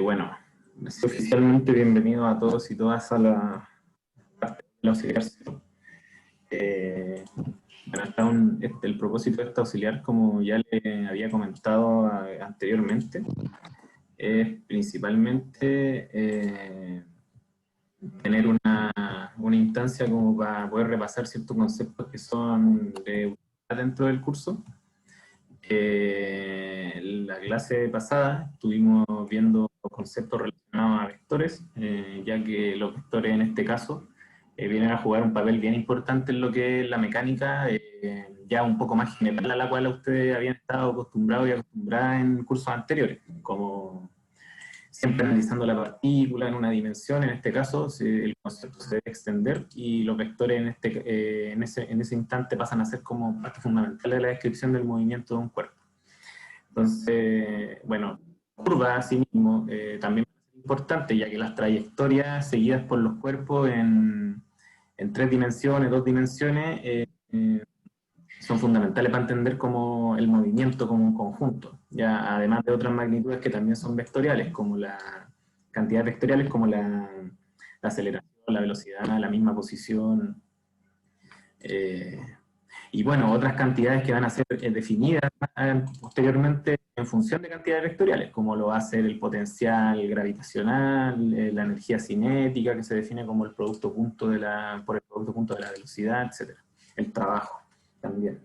Bueno, oficialmente bienvenido a todos y todas a la parte de la auxiliar. Bueno, el propósito de esta auxiliar, como ya le había comentado anteriormente, es principalmente tener una instancia como para poder repasar ciertos conceptos que son de utilidad dentro del curso. La clase pasada estuvimos viendo conceptos relacionados a vectores, ya que los vectores en este caso vienen a jugar un papel bien importante en lo que es la mecánica, ya un poco más general a la cual ustedes habían estado acostumbrados y acostumbradas en cursos anteriores, como siempre analizando la partícula en una dimensión. En este caso el concepto se debe extender y los vectores en ese instante pasan a ser como parte fundamental de la descripción del movimiento de un cuerpo. Entonces, bueno, curva asimismo también es importante, ya que las trayectorias seguidas por los cuerpos en 3 dimensiones, 2 dimensiones, son fundamentales para entender como el movimiento como un conjunto, ya además de otras magnitudes que también son vectoriales, como la cantidad vectoriales, como la aceleración, la velocidad, la misma posición, y bueno, otras cantidades que van a ser definidas posteriormente en función de cantidades vectoriales, como lo va a ser el potencial gravitacional, la energía cinética, que se define como el producto punto por el producto punto de la velocidad, etc. El trabajo también.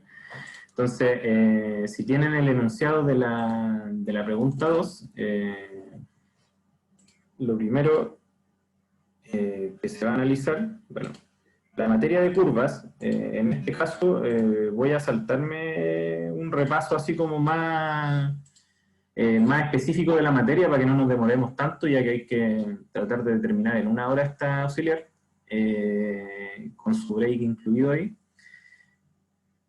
Entonces, si tienen el enunciado de la pregunta 2, lo primero que se va a analizar, bueno, la materia de curvas, en este caso voy a saltarme un repaso así como más específico de la materia para que no nos demoremos tanto, ya que hay que tratar de terminar en 1 hora esta auxiliar, con su break incluido ahí.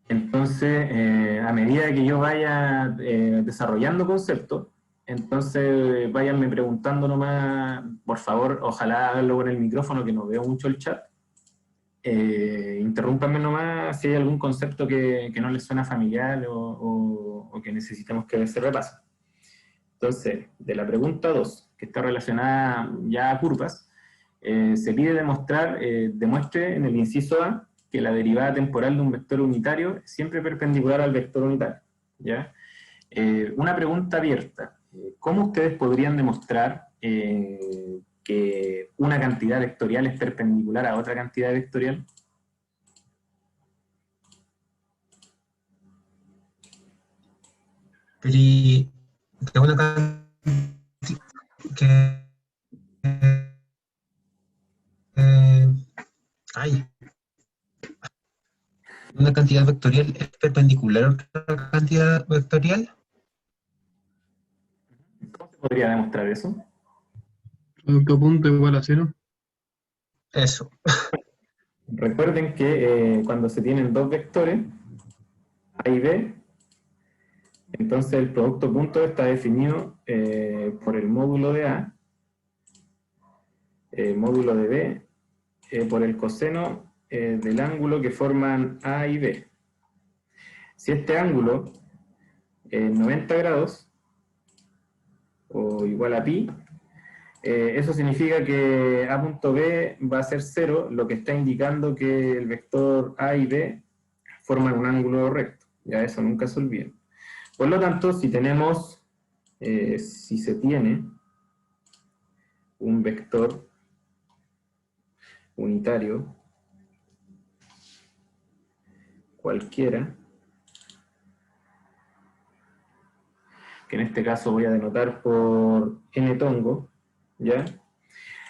Entonces, a medida que yo vaya desarrollando conceptos, entonces váyanme preguntando nomás, por favor, ojalá háganlo con el micrófono, que no veo mucho el chat. Interrúmpanme nomás si hay algún concepto que no les suena familiar o que necesitemos que se repase. Entonces, de la pregunta 2, que está relacionada ya a curvas, se pide demuestre en el inciso A que la derivada temporal de un vector unitario es siempre perpendicular al vector unitario, ¿ya? Una pregunta abierta. ¿Cómo ustedes podrían demostrar que una cantidad vectorial es perpendicular a otra cantidad vectorial? Pero que una que ay, una cantidad vectorial es perpendicular a otra cantidad vectorial. ¿Cómo se podría demostrar eso? Producto punto igual a 0. Eso. Recuerden que cuando se tienen 2 vectores, A y B, entonces el producto punto está definido por el módulo de A, el módulo de B, por el coseno del ángulo que forman A y B. Si este ángulo es 90 grados, o igual a pi, eso significa que A punto B va a ser 0, lo que está indicando que el vector A y B forman un ángulo recto. Ya eso nunca se olviden. Por lo tanto, si se tiene un vector unitario cualquiera, que en este caso voy a denotar por n tongo, ¿ya?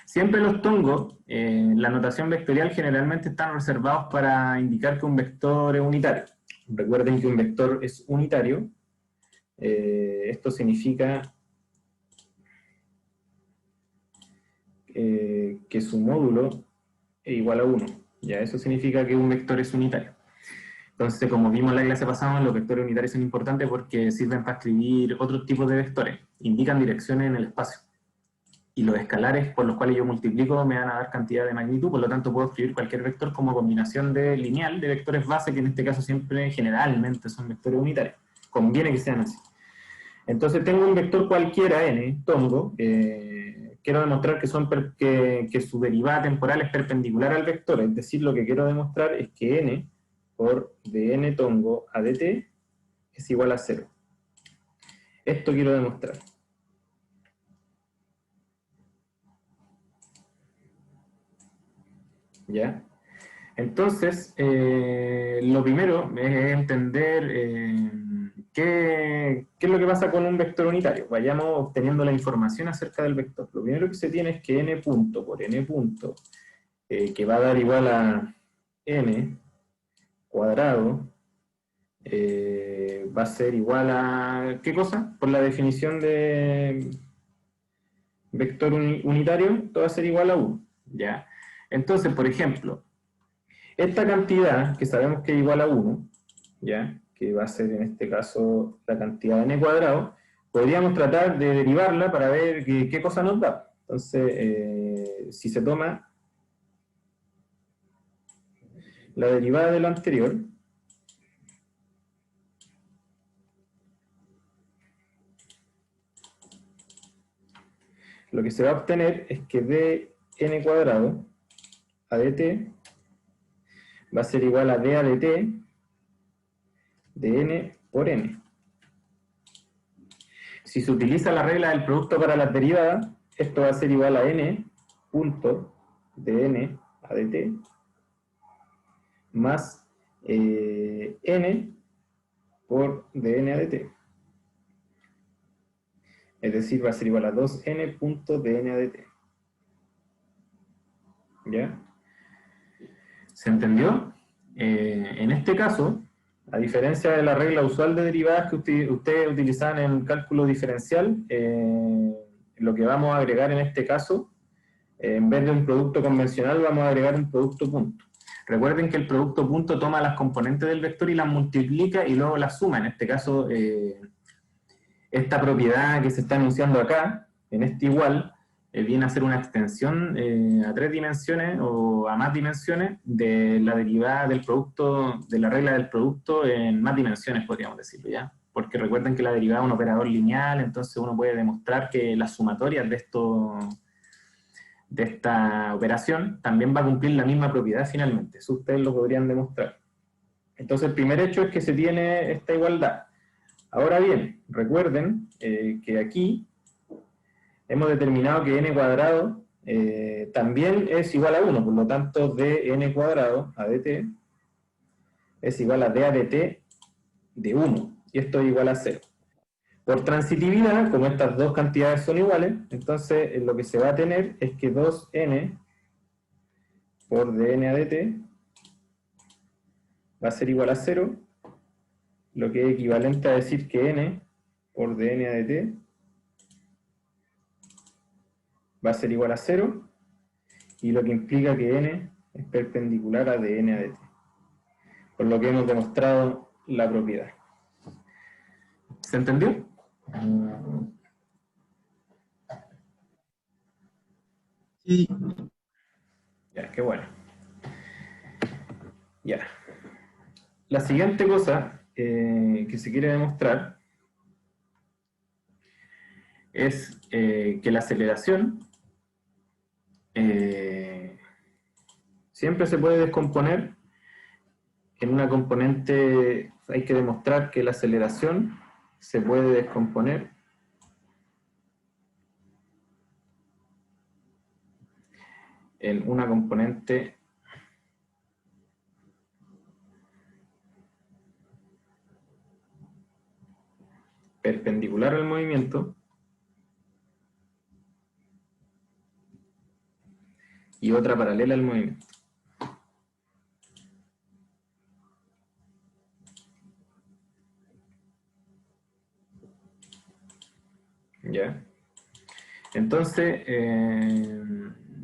Siempre los tongos, la notación vectorial generalmente están reservados para indicar que un vector es unitario. Recuerden que un vector es unitario. Esto significa que su módulo es igual a 1. ¿Ya? Eso significa que un vector es unitario. Entonces, como vimos en la clase pasada, los vectores unitarios son importantes porque sirven para escribir otros tipos de vectores. Indican direcciones en el espacio. Y los escalares por los cuales yo multiplico me van a dar cantidad de magnitud, por lo tanto puedo escribir cualquier vector como combinación lineal de vectores base, que en este caso siempre, generalmente, son vectores unitarios. Conviene que sean así. Entonces tengo un vector cualquiera, n, tongo, quiero demostrar que su derivada temporal es perpendicular al vector, es decir, lo que quiero demostrar es que n por dn tongo a dt es igual a 0. Esto quiero demostrar. ¿Ya? Entonces, lo primero es entender ¿qué es lo que pasa con un vector unitario? Vayamos obteniendo la información acerca del vector. Lo primero que se tiene es que n punto por n punto, que va a dar igual a n cuadrado, va a ser igual a... ¿qué cosa? Por la definición de vector unitario, todo va a ser igual a 1. ¿Ya? Entonces, por ejemplo, esta cantidad, que sabemos que es igual a 1, ¿ya? Que va a ser en este caso la cantidad de n cuadrado, podríamos tratar de derivarla para ver qué cosa nos da. Entonces, si se toma la derivada de lo anterior, lo que se va a obtener es que de n cuadrado a dt va a ser igual a d a dt de n por n. Si se utiliza la regla del producto para las derivadas, esto va a ser igual a n punto de n a dt más n por dn a dt. Es decir, va a ser igual a 2n punto dn a dt. ¿Ya? ¿Se entendió? En este caso, a diferencia de la regla usual de derivadas que ustedes utilizaban en cálculo diferencial, lo que vamos a agregar en este caso, en vez de un producto convencional, vamos a agregar un producto punto. Recuerden que el producto punto toma las componentes del vector y las multiplica y luego las suma. En este caso, esta propiedad que se está enunciando acá, en este igual, viene a ser una extensión a 3 dimensiones o a más dimensiones de la derivada del producto, de la regla del producto en más dimensiones, podríamos decirlo, ¿ya? Porque recuerden que la derivada es un operador lineal, entonces uno puede demostrar que las sumatorias de esta operación también va a cumplir la misma propiedad finalmente. Eso ustedes lo podrían demostrar. Entonces el primer hecho es que se tiene esta igualdad. Ahora bien, recuerden que aquí hemos determinado que n cuadrado también es igual a 1, por lo tanto de n cuadrado a dt es igual a d a dt de 1, y esto es igual a 0. Por transitividad, como estas dos cantidades son iguales, entonces lo que se va a tener es que 2n por dn a dt va a ser igual a 0, lo que es equivalente a decir que n por dn a dt va a ser igual a 0, y lo que implica que n es perpendicular a dn a dt, por lo que hemos demostrado la propiedad. ¿Se entendió? Sí. Ya, qué bueno. Ya. La siguiente cosa que se quiere demostrar es que la aceleración siempre se puede descomponer en una componente. Hay que demostrar que la aceleración se puede descomponer en una componente perpendicular al movimiento y otra paralela al movimiento. ¿Ya? Entonces,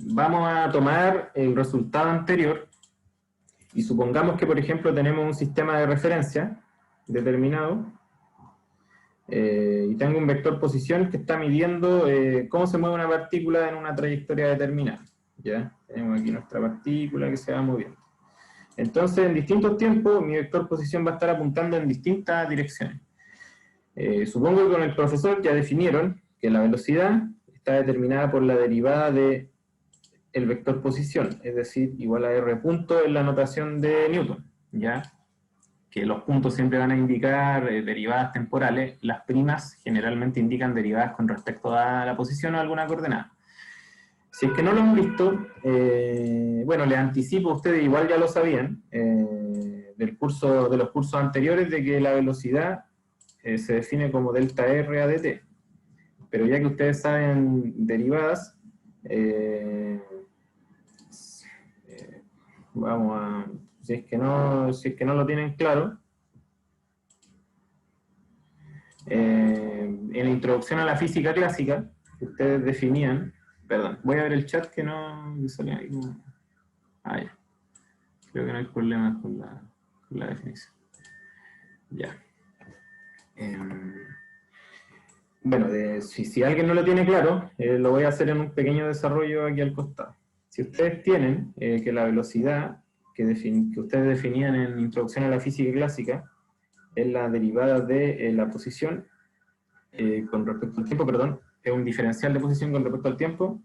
vamos a tomar el resultado anterior y supongamos que, por ejemplo, tenemos un sistema de referencia determinado y tengo un vector posición que está midiendo cómo se mueve una partícula en una trayectoria determinada. ¿Ya? Tenemos aquí nuestra partícula que se va moviendo. Entonces, en distintos tiempos, mi vector posición va a estar apuntando en distintas direcciones. Supongo que con el profesor ya definieron que la velocidad está determinada por la derivada de el vector posición, es decir, igual a r punto en la notación de Newton, ¿ya? Que los puntos siempre van a indicar derivadas temporales, las primas generalmente indican derivadas con respecto a la posición o alguna coordenada. Si es que no lo han visto, bueno, les anticipo, ustedes igual ya lo sabían, de los cursos anteriores, de que la velocidad se define como delta R a dt. Pero ya que ustedes saben derivadas, vamos a, si es que no lo tienen claro, en la introducción a la física clásica, que ustedes definían, perdón, voy a ver el chat que no sale ahí como, ya. Creo que no hay problema con la definición. Ya. Bueno, si alguien no lo tiene claro, lo voy a hacer en un pequeño desarrollo aquí al costado. Si ustedes tienen que la velocidad que ustedes definían en Introducción a la Física Clásica es la derivada de la posición con respecto al tiempo, perdón, es un diferencial de posición con respecto al tiempo.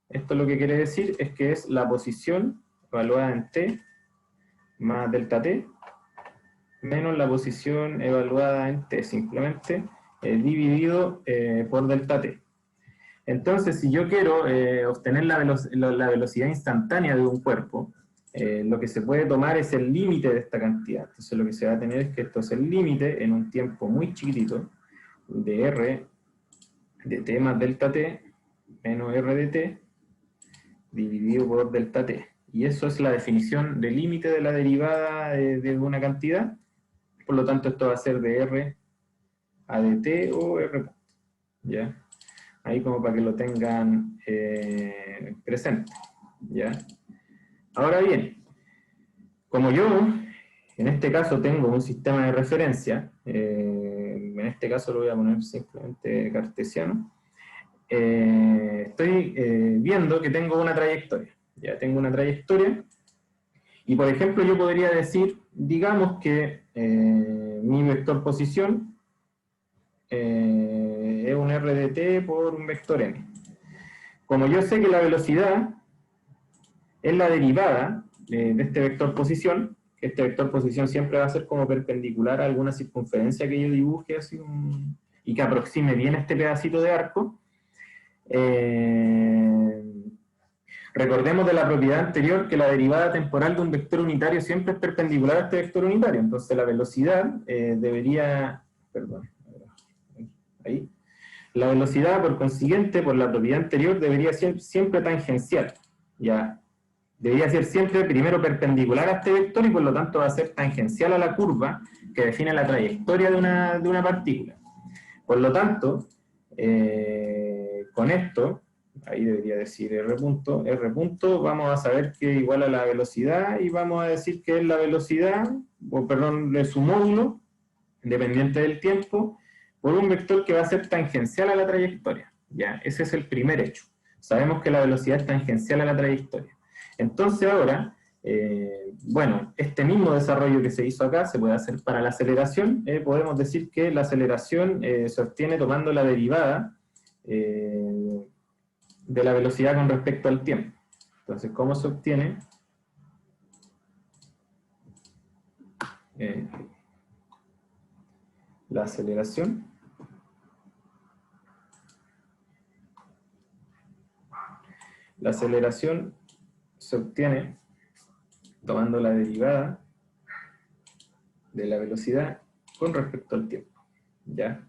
Esto lo que quiere decir es que es la posición evaluada en t más delta t menos la posición evaluada en t, simplemente dividido por delta t. Entonces, si yo quiero obtener la velocidad instantánea de un cuerpo, lo que se puede tomar es el límite de esta cantidad. Entonces, lo que se va a tener es que esto es el límite en un tiempo muy chiquitito de r de t más delta t menos r de t dividido por delta t. Y eso es la definición del límite de la derivada de una cantidad. Por lo tanto, esto va a ser de r a dt o r. ¿Ya? Ahí como para que lo tengan presente. ¿Ya? Ahora bien, como yo en este caso tengo un sistema de referencia, en este caso lo voy a poner simplemente cartesiano, estoy viendo que tengo una trayectoria. Ya tengo una trayectoria y por ejemplo yo podría decir, digamos que mi vector posición es un r de t por un vector m. Como yo sé que la velocidad es la derivada de este vector posición, que este vector posición siempre va a ser como perpendicular a alguna circunferencia que yo dibuje así y que aproxime bien este pedacito de arco, recordemos de la propiedad anterior que la derivada temporal de un vector unitario siempre es perpendicular a este vector unitario. Entonces la velocidad debería, perdón, ahí, la velocidad por consiguiente, por la propiedad anterior, debería ser siempre tangencial. Ya, debería ser siempre primero perpendicular a este vector y por lo tanto va a ser tangencial a la curva que define la trayectoria de una partícula. Por lo tanto, con esto, ahí debería decir r punto, vamos a saber que es igual a la velocidad y vamos a decir que es la velocidad, o perdón, de su módulo, independiente del tiempo, por un vector que va a ser tangencial a la trayectoria. ¿Ya? Ese es el primer hecho. Sabemos que la velocidad es tangencial a la trayectoria. Entonces ahora, bueno, este mismo desarrollo que se hizo acá se puede hacer para la aceleración. Podemos decir que la aceleración se obtiene tomando la derivada de la velocidad con respecto al tiempo. Entonces, ¿cómo se obtiene? La aceleración se obtiene tomando la derivada de la velocidad con respecto al tiempo. ¿Ya?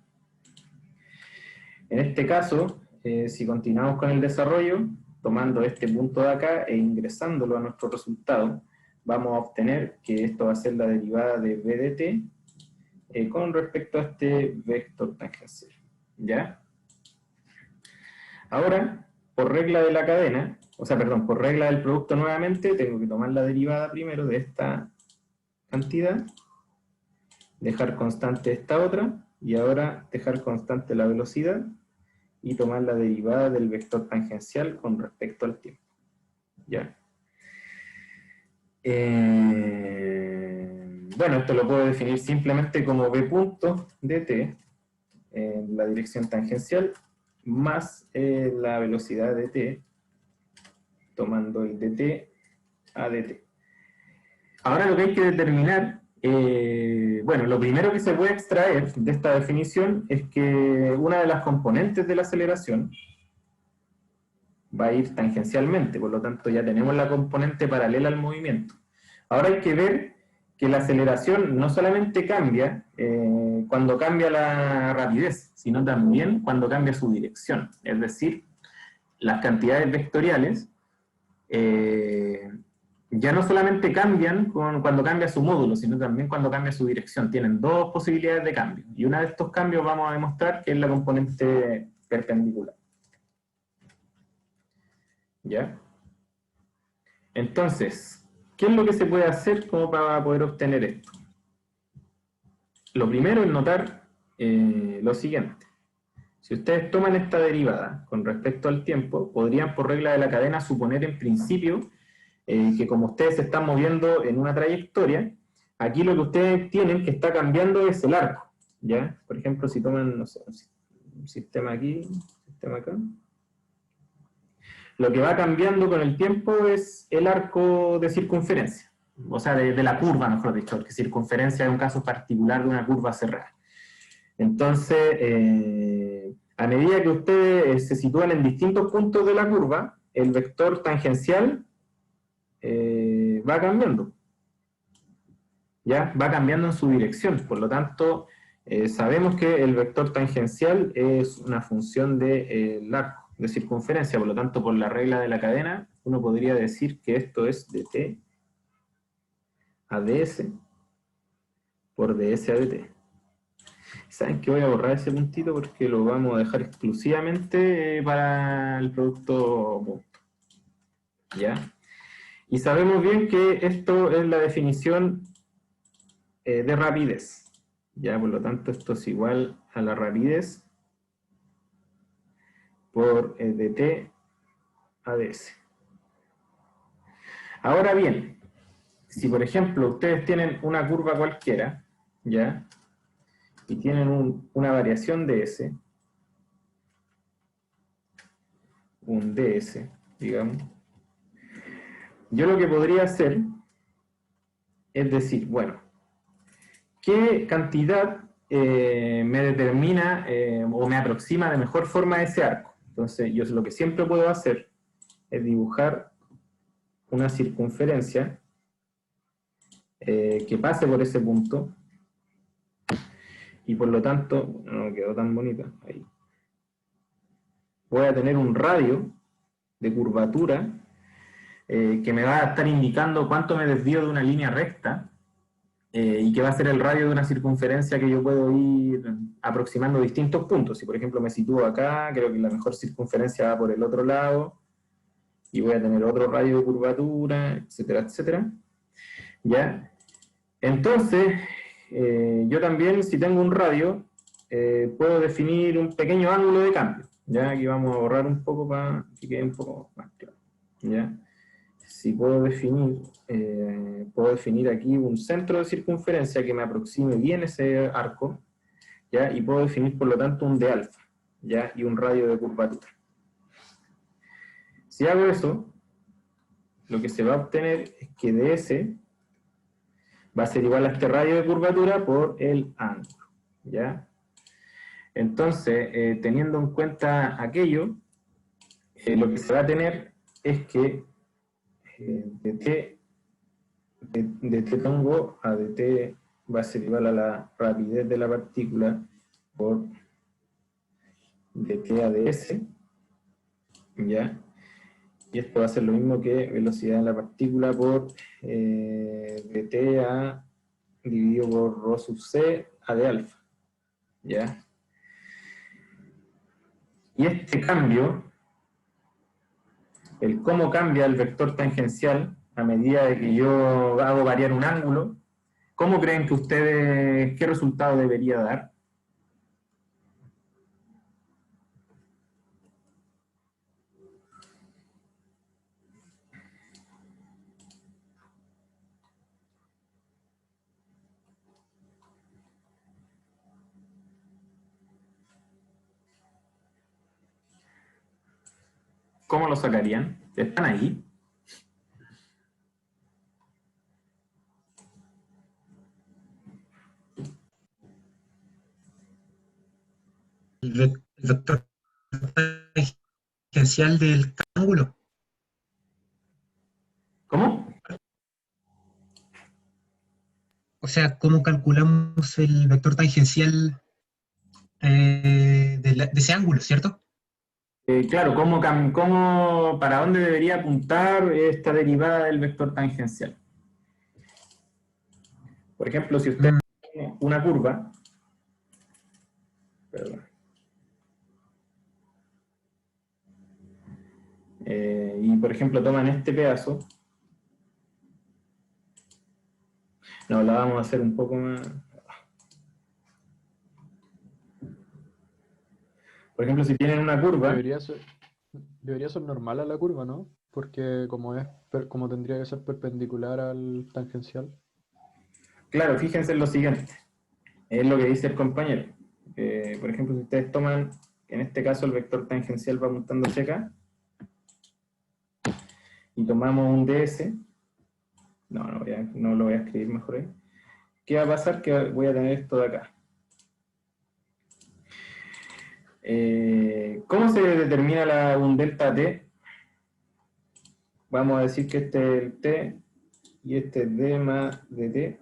En este caso, si continuamos con el desarrollo, tomando este punto de acá e ingresándolo a nuestro resultado, vamos a obtener que esto va a ser la derivada de b de t con respecto a este vector tangencial. ¿Ya? Ahora, por regla de la cadena, o sea, perdón, por regla del producto nuevamente, tengo que tomar la derivada primero de esta cantidad, dejar constante esta otra, y ahora dejar constante la velocidad, y tomar la derivada del vector tangencial con respecto al tiempo. ¿Ya? Bueno, esto lo puedo definir simplemente como b punto de t, la dirección tangencial más la velocidad de t, tomando el dt a dt. Ahora lo que hay que determinar, bueno, lo primero que se puede extraer de esta definición es que una de las componentes de la aceleración va a ir tangencialmente, por lo tanto ya tenemos la componente paralela al movimiento. Ahora hay que ver que la aceleración no solamente cambia cuando cambia la rapidez, sino también cuando cambia su dirección. Es decir, las cantidades vectoriales ya no solamente cambian cuando cambia su módulo, sino también cuando cambia su dirección. Tienen dos posibilidades de cambio. Y uno de estos cambios vamos a demostrar que es la componente perpendicular. ¿Ya? Entonces, ¿qué es lo que se puede hacer como para poder obtener esto? Lo primero es notar lo siguiente. Si ustedes toman esta derivada con respecto al tiempo, podrían por regla de la cadena suponer en principio que como ustedes se están moviendo en una trayectoria, aquí lo que ustedes tienen que está cambiando es el arco, ¿ya? Por ejemplo, si toman, no sé, un sistema aquí, un sistema acá, lo que va cambiando con el tiempo es el arco de circunferencia, o sea, de la curva, mejor dicho, porque circunferencia es un caso particular de una curva cerrada. Entonces, a medida que ustedes se sitúan en distintos puntos de la curva, el vector tangencial va cambiando. ¿Ya? Va cambiando en su dirección. Por lo tanto, sabemos que el vector tangencial es una función del arco de circunferencia. Por lo tanto, por la regla de la cadena, uno podría decir que esto es dt a ds por ds a dt. Saben que voy a borrar ese puntito porque lo vamos a dejar exclusivamente para el producto punto. ¿Ya? Y sabemos bien que esto es la definición de rapidez. ¿Ya? Por lo tanto, esto es igual a la rapidez por dt a ds. Ahora bien, si por ejemplo ustedes tienen una curva cualquiera, ¿ya? Y tienen una variación de s, un ds, digamos, yo lo que podría hacer es decir, bueno, ¿qué cantidad me determina o me aproxima de mejor forma a ese arco? Entonces, yo lo que siempre puedo hacer es dibujar una circunferencia que pase por ese punto y por lo tanto, no quedó tan bonita, ahí. Voy a tener un radio de curvatura que me va a estar indicando cuánto me desvío de una línea recta y que va a ser el radio de una circunferencia que yo puedo ir aproximando distintos puntos. Si por ejemplo me sitúo acá, creo que la mejor circunferencia va por el otro lado y voy a tener otro radio de curvatura, etcétera, etcétera. ¿Ya? Entonces, yo también, si tengo un radio, puedo definir un pequeño ángulo de cambio. ¿Ya? Aquí vamos a borrar un poco para que quede un poco más claro. ¿Ya? Si puedo definir aquí un centro de circunferencia que me aproxime bien ese arco, ¿ya? Y puedo definir por lo tanto un d alfa, ¿ya? Y un radio de curvatura. Si hago eso, lo que se va a obtener es que ds va a ser igual a este radio de curvatura por el ángulo, ¿ya? Entonces, teniendo en cuenta aquello, lo que se va a tener es que dt tongo a dt va a ser igual a la rapidez de la partícula por dt a ds, ¿ya? Y esto va a ser lo mismo que velocidad de la partícula por dt a dividido por rho sub c a de alfa, ¿ya? Y este cambio, el cómo cambia el vector tangencial a medida de que yo hago variar un ángulo, ¿cómo creen que ustedes, qué resultado debería dar? ¿Cómo lo sacarían? ¿Están ahí? El vector tangencial del ángulo. ¿Cómo? O sea, ¿cómo calculamos el vector tangencial de ese ángulo, cierto? Claro, ¿para dónde debería apuntar esta derivada del vector tangencial? Por ejemplo, si usted Mm, tiene una curva, perdón, y por ejemplo toman este pedazo, no, la vamos a hacer un poco más. Por ejemplo, si tienen una curva, Debería ser, debería ser normal a la curva, ¿no? Porque como tendría que ser perpendicular al tangencial. claro, fíjense en lo siguiente, es lo que dice el compañero. Por ejemplo, si ustedes toman, en este caso el vector tangencial va apuntando hacia acá, y tomamos un ds, no lo voy a escribir mejor ahí. ¿Qué va a pasar? Que voy a tener esto de acá. ¿Cómo se determina un delta t? Vamos a decir que este es el t y este es d más dt.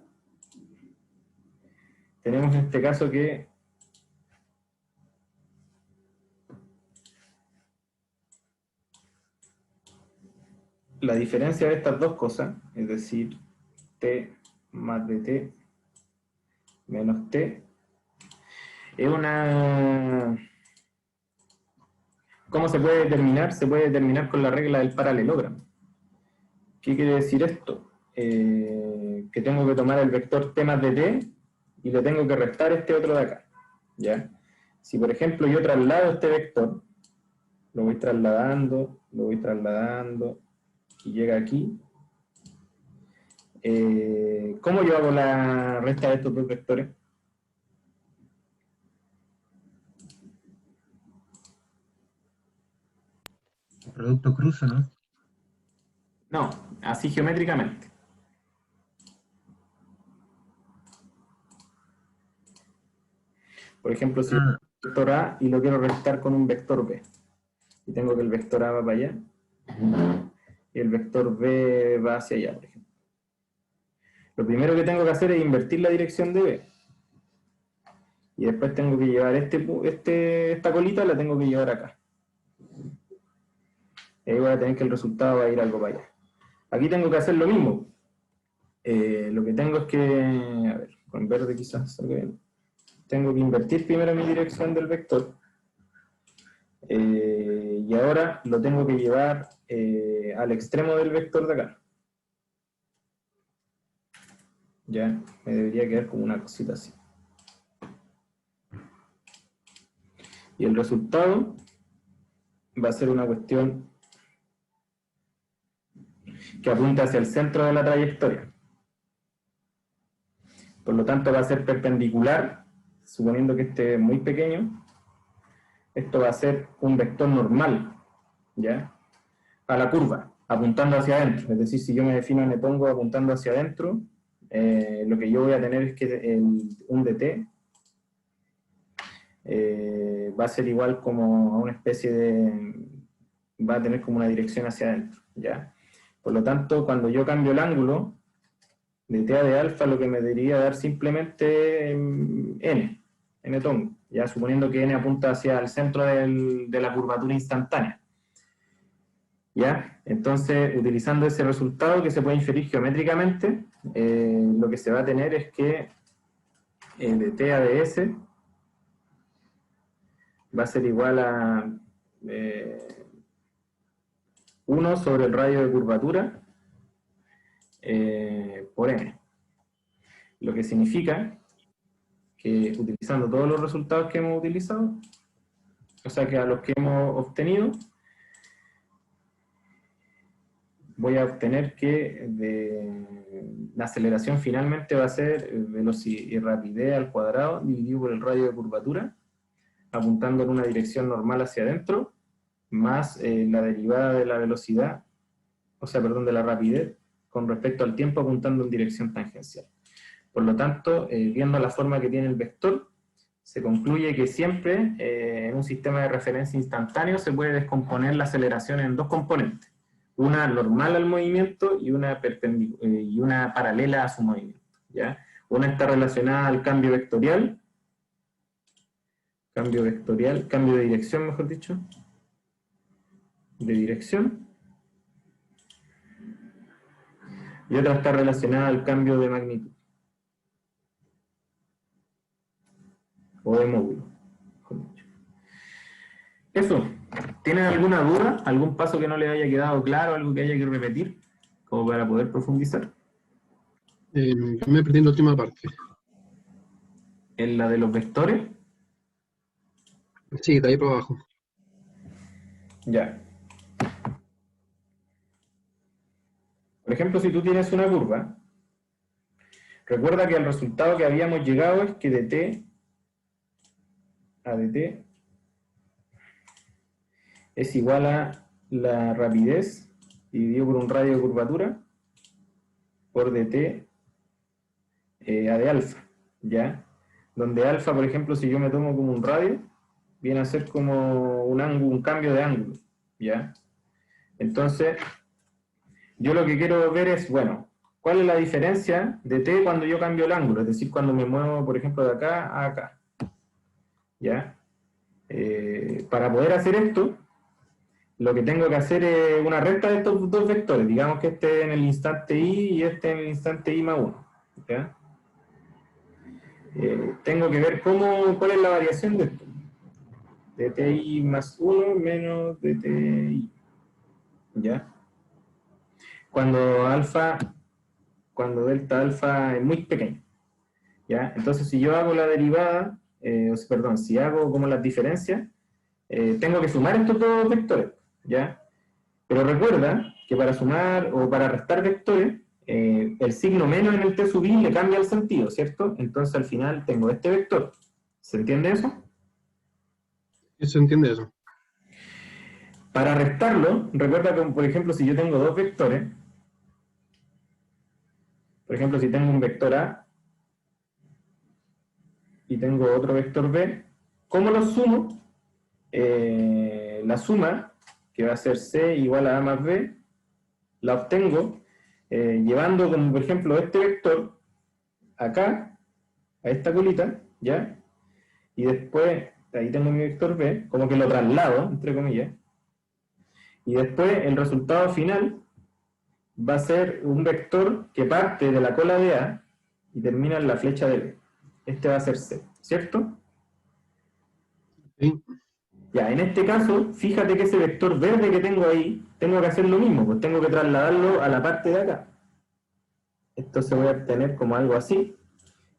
Tenemos en este caso que la diferencia de estas dos cosas, es decir, t más dt menos t, es una... ¿Cómo se puede determinar? Se puede determinar con la regla del paralelogramo. ¿Qué quiere decir esto? Que tengo que tomar el vector t más dt y le tengo que restar este otro de acá. ¿Ya? Si por ejemplo yo traslado este vector, lo voy trasladando, y llega aquí, ¿cómo yo hago la resta de estos dos vectores? producto cruzo, ¿no? No, así geométricamente. Por ejemplo, si Ah, el vector A y lo quiero restar con un vector B, y tengo que el vector A va para allá, y el vector B va hacia allá, por ejemplo. Lo primero que tengo que hacer es invertir la dirección de B. Y después tengo que llevar esta colita, la tengo que llevar acá. Y ahí voy a tener que el resultado va a ir algo para allá. Aquí tengo que hacer lo mismo. Lo que tengo es que, a ver, con verde quizás salga bien. Tengo que invertir primero mi dirección del vector. Y ahora lo tengo que llevar al extremo del vector de acá. Ya, me debería quedar como una cosita así. Y el resultado va a ser una cuestión que apunta hacia el centro de la trayectoria. Por lo tanto va a ser perpendicular, suponiendo que este es muy pequeño, esto va a ser un vector normal, ¿ya? A la curva, apuntando hacia adentro. Es decir, si yo me defino me pongo apuntando hacia adentro, lo que yo voy a tener es que un dt va a ser igual como a una especie de... va a tener como una dirección hacia adentro, ¿ya? Por lo tanto, cuando yo cambio el ángulo de t a de alfa, lo que me debería dar simplemente n tongo, ya suponiendo que n apunta hacia el centro de la curvatura instantánea. ¿Ya? Entonces, utilizando ese resultado que se puede inferir geométricamente, lo que se va a tener es que de t a de s va a ser igual a 1 sobre el radio de curvatura por n. Lo que significa que utilizando todos los resultados que hemos utilizado, o sea que a los que hemos obtenido, voy a obtener que la aceleración finalmente va a ser velocidad y rapidez al cuadrado dividido por el radio de curvatura, apuntando en una dirección normal hacia adentro, más la derivada de la velocidad, o sea, perdón, de la rapidez, con respecto al tiempo apuntando en dirección tangencial. Por lo tanto, viendo la forma que tiene el vector, se concluye que siempre en un sistema de referencia instantáneo se puede descomponer la aceleración en dos componentes. Una normal al movimiento y una paralela a su movimiento, ¿ya? Una está relacionada al cambio vectorial, cambio de dirección, mejor dicho, de dirección, y otra está relacionada al cambio de magnitud, o de módulo, mejor dicho. Eso, ¿tienen alguna duda? ¿Algún paso que no les haya quedado claro? ¿Algo que haya que repetir? Como para poder profundizar. Yo me perdí en la última parte. En la de los vectores. Sí, de ahí para abajo. Ya. Por ejemplo, si tú tienes una curva, recuerda que el resultado que habíamos llegado es que de t a dt es igual a la rapidez dividido por un radio de curvatura por dt a de alfa, ¿ya? Donde alfa, por ejemplo, si yo me tomo como un radio, viene a ser como un cambio de ángulo, ¿ya? Entonces, yo lo que quiero ver es, bueno, ¿cuál es la diferencia de t cuando yo cambio el ángulo? Es decir, cuando me muevo, por ejemplo, de acá a acá, ¿ya? Para poder hacer esto, lo que tengo que hacer es una recta de estos dos vectores, digamos que este en el instante i y este en el instante i más 1, ¿ya? Tengo que ver cuál es la variación de esto. Dti más 1 menos dti, ¿ya? Cuando delta alfa es muy pequeño, ¿ya? Entonces, si yo hago la derivada, perdón, si hago como las diferencias, tengo que sumar estos dos vectores, ¿ya? Pero recuerda que para sumar o para restar vectores, el signo menos en el t sub i le cambia el sentido, ¿cierto? Entonces al final tengo este vector. ¿Se entiende eso? ¿Sí se entiende eso? Para restarlo, recuerda que, por ejemplo, si yo tengo dos vectores, por ejemplo, si tengo un vector A y tengo otro vector B, ¿cómo los sumo? La suma, que va a ser C igual a A más B, la obtengo llevando como, por ejemplo, este vector acá, a esta colita, ¿ya? Y después, ahí tengo mi vector B, como que lo traslado, entre comillas, y después el resultado final va a ser un vector que parte de la cola de A y termina en la flecha de B. Este va a ser C, ¿cierto? Sí. Ya, en este caso, fíjate que ese vector verde que tengo ahí, tengo que hacer lo mismo, pues tengo que trasladarlo a la parte de acá. Esto se voy a obtener como algo así,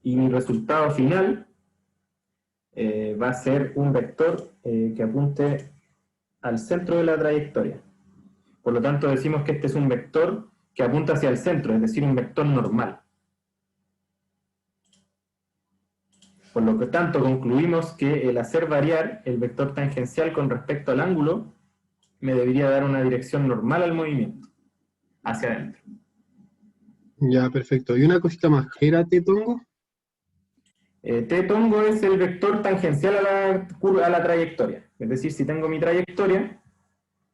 y mi resultado final va a ser un vector que apunte al centro de la trayectoria. Por lo tanto, decimos que este es un vector que apunta hacia el centro, es decir, un vector normal. Por lo que tanto, concluimos que el hacer variar el vector tangencial con respecto al ángulo me debería dar una dirección normal al movimiento, hacia adentro. Ya, perfecto. Y una cosita más, ¿qué era T-tongo? T-tongo es el vector tangencial a la trayectoria. Es decir, si tengo mi trayectoria,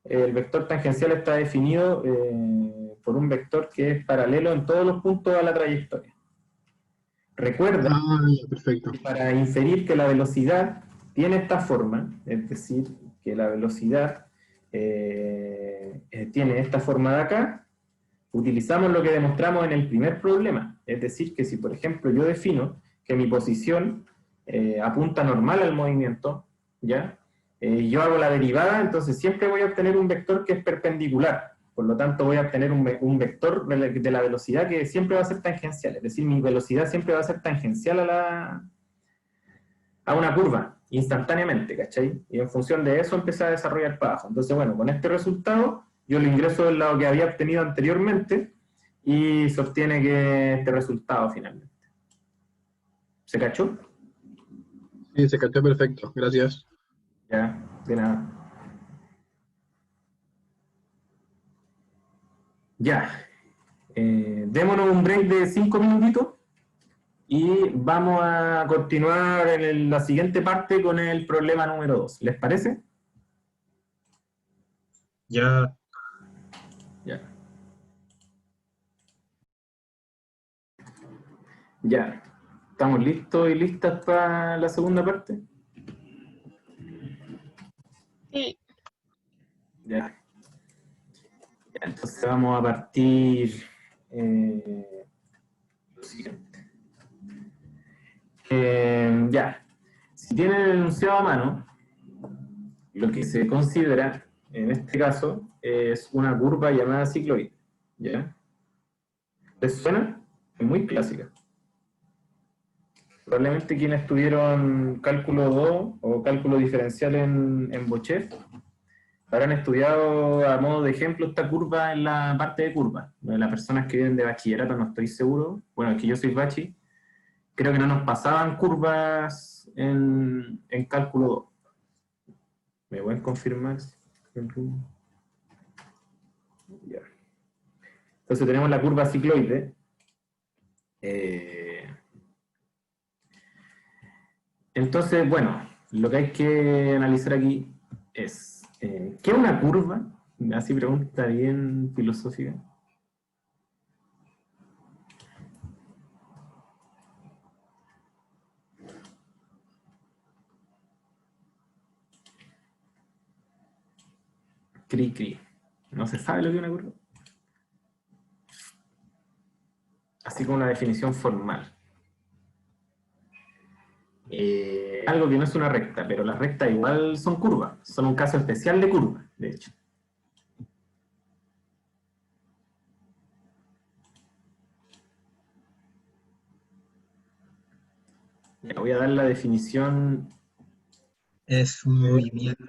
el vector tangencial está definido por un vector que es paralelo en todos los puntos a la trayectoria. Recuerda Ya, perfecto. que para inferir que la velocidad tiene esta forma, es decir, que la velocidad tiene esta forma de acá, utilizamos lo que demostramos en el primer problema. Es decir, que si por ejemplo yo defino que mi posición apunta normal al movimiento, ¿ya? Yo hago la derivada, entonces siempre voy a obtener un vector que es perpendicular. Por lo tanto, voy a obtener un vector de la velocidad que siempre va a ser tangencial. Es decir, mi velocidad siempre va a ser tangencial a una curva, instantáneamente, ¿cachai? Y en función de eso empecé a desarrollar para abajo. Entonces, bueno, con este resultado, yo lo ingreso del lado que había obtenido anteriormente y se obtiene que este resultado finalmente. ¿Se cachó? Sí, se cachó perfecto. Gracias. Ya, de nada. Ya. Démonos un break de 5 minutitos y vamos a continuar en la siguiente parte con el problema número 2. ¿Les parece? Ya, Ya. Ya. ¿Estamos listos y listas para la segunda parte? Sí. Ya. Ya, entonces vamos a partir lo siguiente. Ya. Si tienen el enunciado a mano, lo que se considera en este caso es una curva llamada cicloide. ¿Ya? ¿Les suena? Es muy clásica. Probablemente quienes tuvieron cálculo 2 o cálculo diferencial en Bochef habrán estudiado a modo de ejemplo esta curva en la parte de curva. Las personas que vienen de bachillerato no estoy seguro. Bueno, aquí yo soy bachi. Creo que no nos pasaban curvas en cálculo 2. ¿Me pueden confirmar? Ya. Entonces tenemos la curva cicloide. Entonces, bueno, lo que hay que analizar aquí es, ¿qué es una curva? Así pregunta bien filosófica. Cri, cri. ¿No se sabe lo que es una curva? Así como una definición formal. Algo que no es una recta, pero las rectas igual son curvas. Son un caso especial de curva, de hecho. Ya voy a dar la definición. es un movimiento.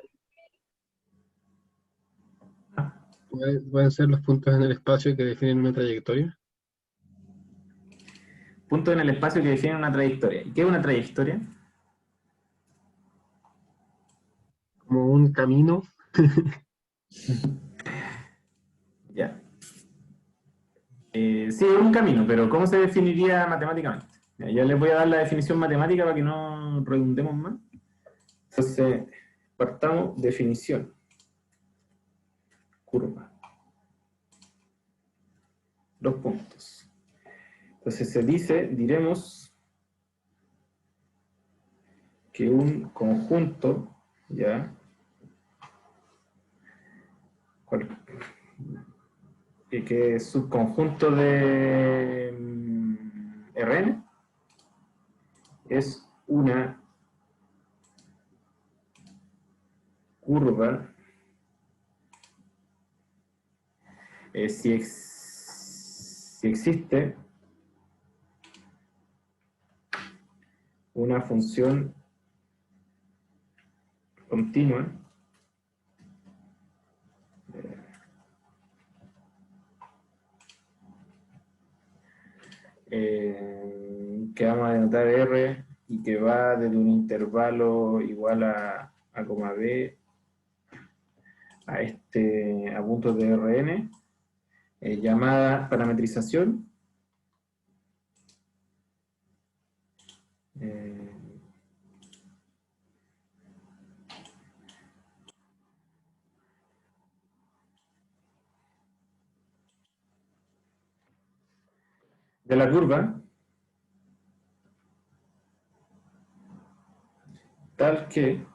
Pueden ser los puntos en el espacio que definen una trayectoria. Puntos en el espacio que definen una trayectoria. ¿Y qué es una trayectoria? Como un camino. Ya. Sí, es un camino, pero ¿cómo se definiría matemáticamente? Ya, yo les voy a dar la definición matemática para que no redundemos más. Entonces, partamos, definición. Curva. Dos puntos. Entonces se dice, diremos, que un conjunto, ¿ya? Que es subconjunto de Rn es una curva si existe una función continua que vamos a denotar R y que va desde un intervalo igual a coma B a puntos de Rn, llamada parametrización. De la curva, tal que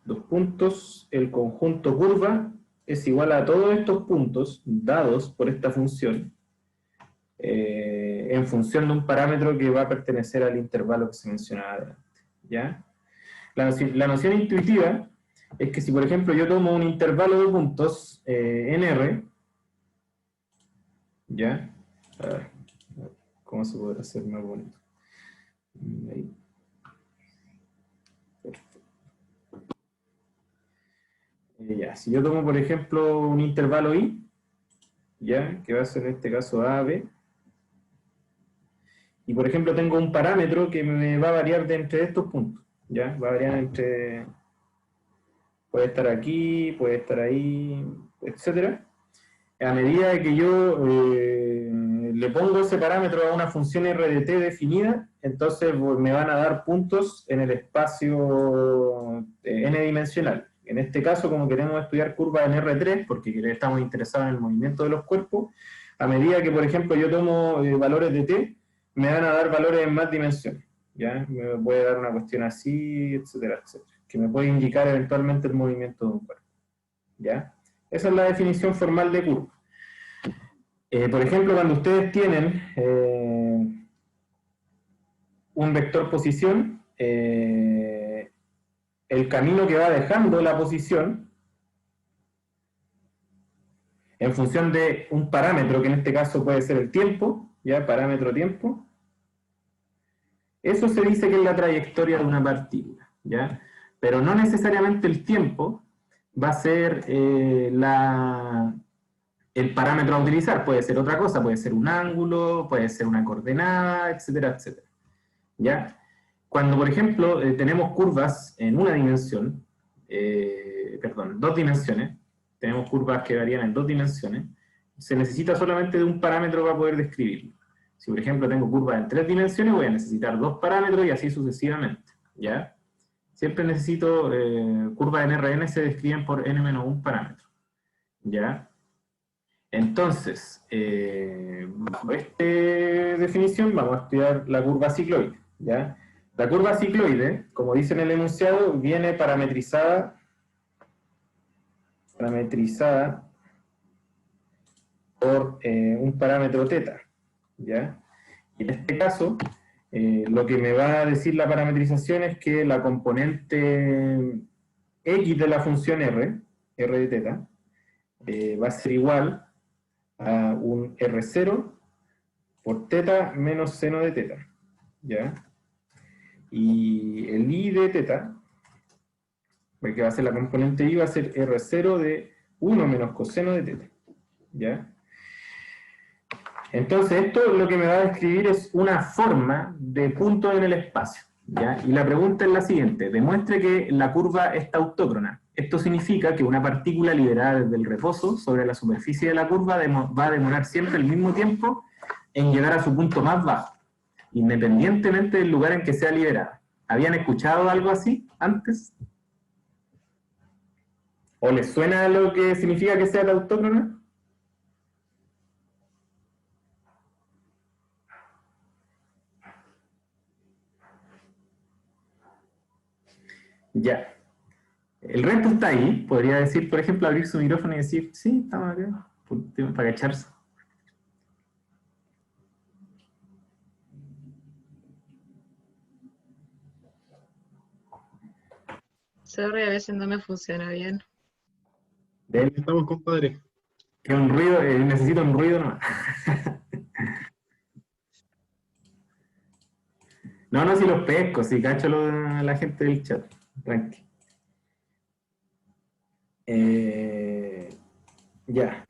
los puntos, el conjunto curva es igual a todos estos puntos dados por esta función en función de un parámetro que va a pertenecer al intervalo que se mencionaba adelante. ¿Ya? La noción intuitiva es que si, por ejemplo, yo tomo un intervalo de puntos en R, ¿ya? A ver, ¿cómo se podrá hacer más bonito? Ahí. Perfecto. Ya, si yo tomo, por ejemplo, un intervalo I, ¿ya? Que va a ser en este caso A, B, y por ejemplo tengo un parámetro que me va a variar de entre estos puntos, ¿ya? Va a variar entre, puede estar aquí, puede estar ahí, etcétera. a medida de que yo le pongo ese parámetro a una función RDT definida, entonces me van a dar puntos en el espacio n-dimensional. En este caso, como queremos estudiar curvas en R3, porque estamos interesados en el movimiento de los cuerpos, a medida que, por ejemplo, yo tomo valores de t, me van a dar valores en más dimensiones. ¿Ya? Me puede dar una cuestión así, etcétera, etcétera, que me puede indicar eventualmente el movimiento de un cuerpo. ¿Ya? Esa es la definición formal de curva. Por ejemplo, cuando ustedes tienen un vector posición, el camino que va dejando la posición, en función de un parámetro, que en este caso puede ser el tiempo, ¿ya? Parámetro tiempo, eso se dice que es la trayectoria de una partícula, ¿ya? Pero no necesariamente el tiempo va a ser el parámetro a utilizar. Puede ser otra cosa, puede ser un ángulo, puede ser una coordenada, etcétera, etcétera. ¿Ya? Cuando, por ejemplo, tenemos curvas en una dimensión, dos dimensiones, tenemos curvas que varían en 2 dimensiones, se necesita solamente de un parámetro para poder describirlo. Si, por ejemplo, tengo curvas en 3 dimensiones, voy a necesitar 2 parámetros y así sucesivamente, ¿ya? Siempre necesito, curvas en Rn se describen por n-1 parámetros, ¿ya? Entonces, bajo esta definición vamos a estudiar la curva cicloide, ¿ya? La curva cicloide, como dice en el enunciado, viene parametrizada por un parámetro θ, ¿ya? Y en este caso, lo que me va a decir la parametrización es que la componente x de la función r de θ, va a ser igual a un R0 por θ menos seno de θ, ¿ya? Y el i de θ, que va a ser la componente i, va a ser R0 de 1 menos coseno de θ, ¿ya? Entonces esto lo que me va a describir es una forma de punto en el espacio, ¿ya? Y la pregunta es la siguiente: demuestre que la curva es tautócrona. Esto significa que una partícula liberada desde el reposo sobre la superficie de la curva va a demorar siempre el mismo tiempo en llegar a su punto más bajo, independientemente del lugar en que sea liberada. ¿Habían escuchado algo así antes? ¿O les suena lo que significa que sea tautócrona? Ya. El resto está ahí. Podría decir, por ejemplo, abrir su micrófono y decir, sí, estamos acá, para cacharse. Sorry, a veces no me funciona bien. Estamos, compadre. Que un ruido, necesito un ruido nomás. No, si los pesco, si cacho a la gente del chat. Tranqui. Ya.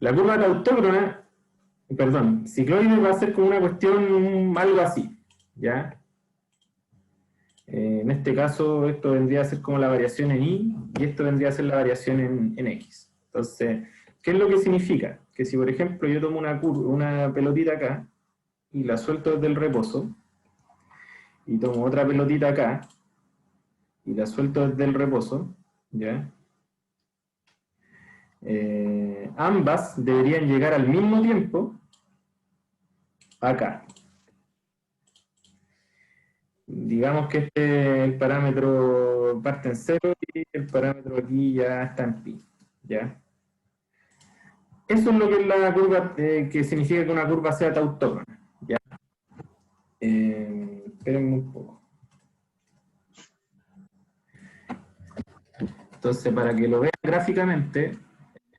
La curva tautócrona, perdón, cicloide va a ser como una cuestión algo así, ¿ya? En este caso, esto vendría a ser como la variación en y esto vendría a ser la variación en x. Entonces, ¿qué es lo que significa? Que si, por ejemplo, yo tomo una pelotita acá y la suelto desde el reposo, y tomo otra pelotita acá y la suelto desde el reposo, ¿ya? Ambas deberían llegar al mismo tiempo acá. Digamos que el parámetro parte en 0 y el parámetro aquí ya está en pi, ¿ya? Eso es lo que es la curva, que significa que una curva sea tautócrona, ¿ya? Espérenme un poco. Entonces, para que lo vean gráficamente,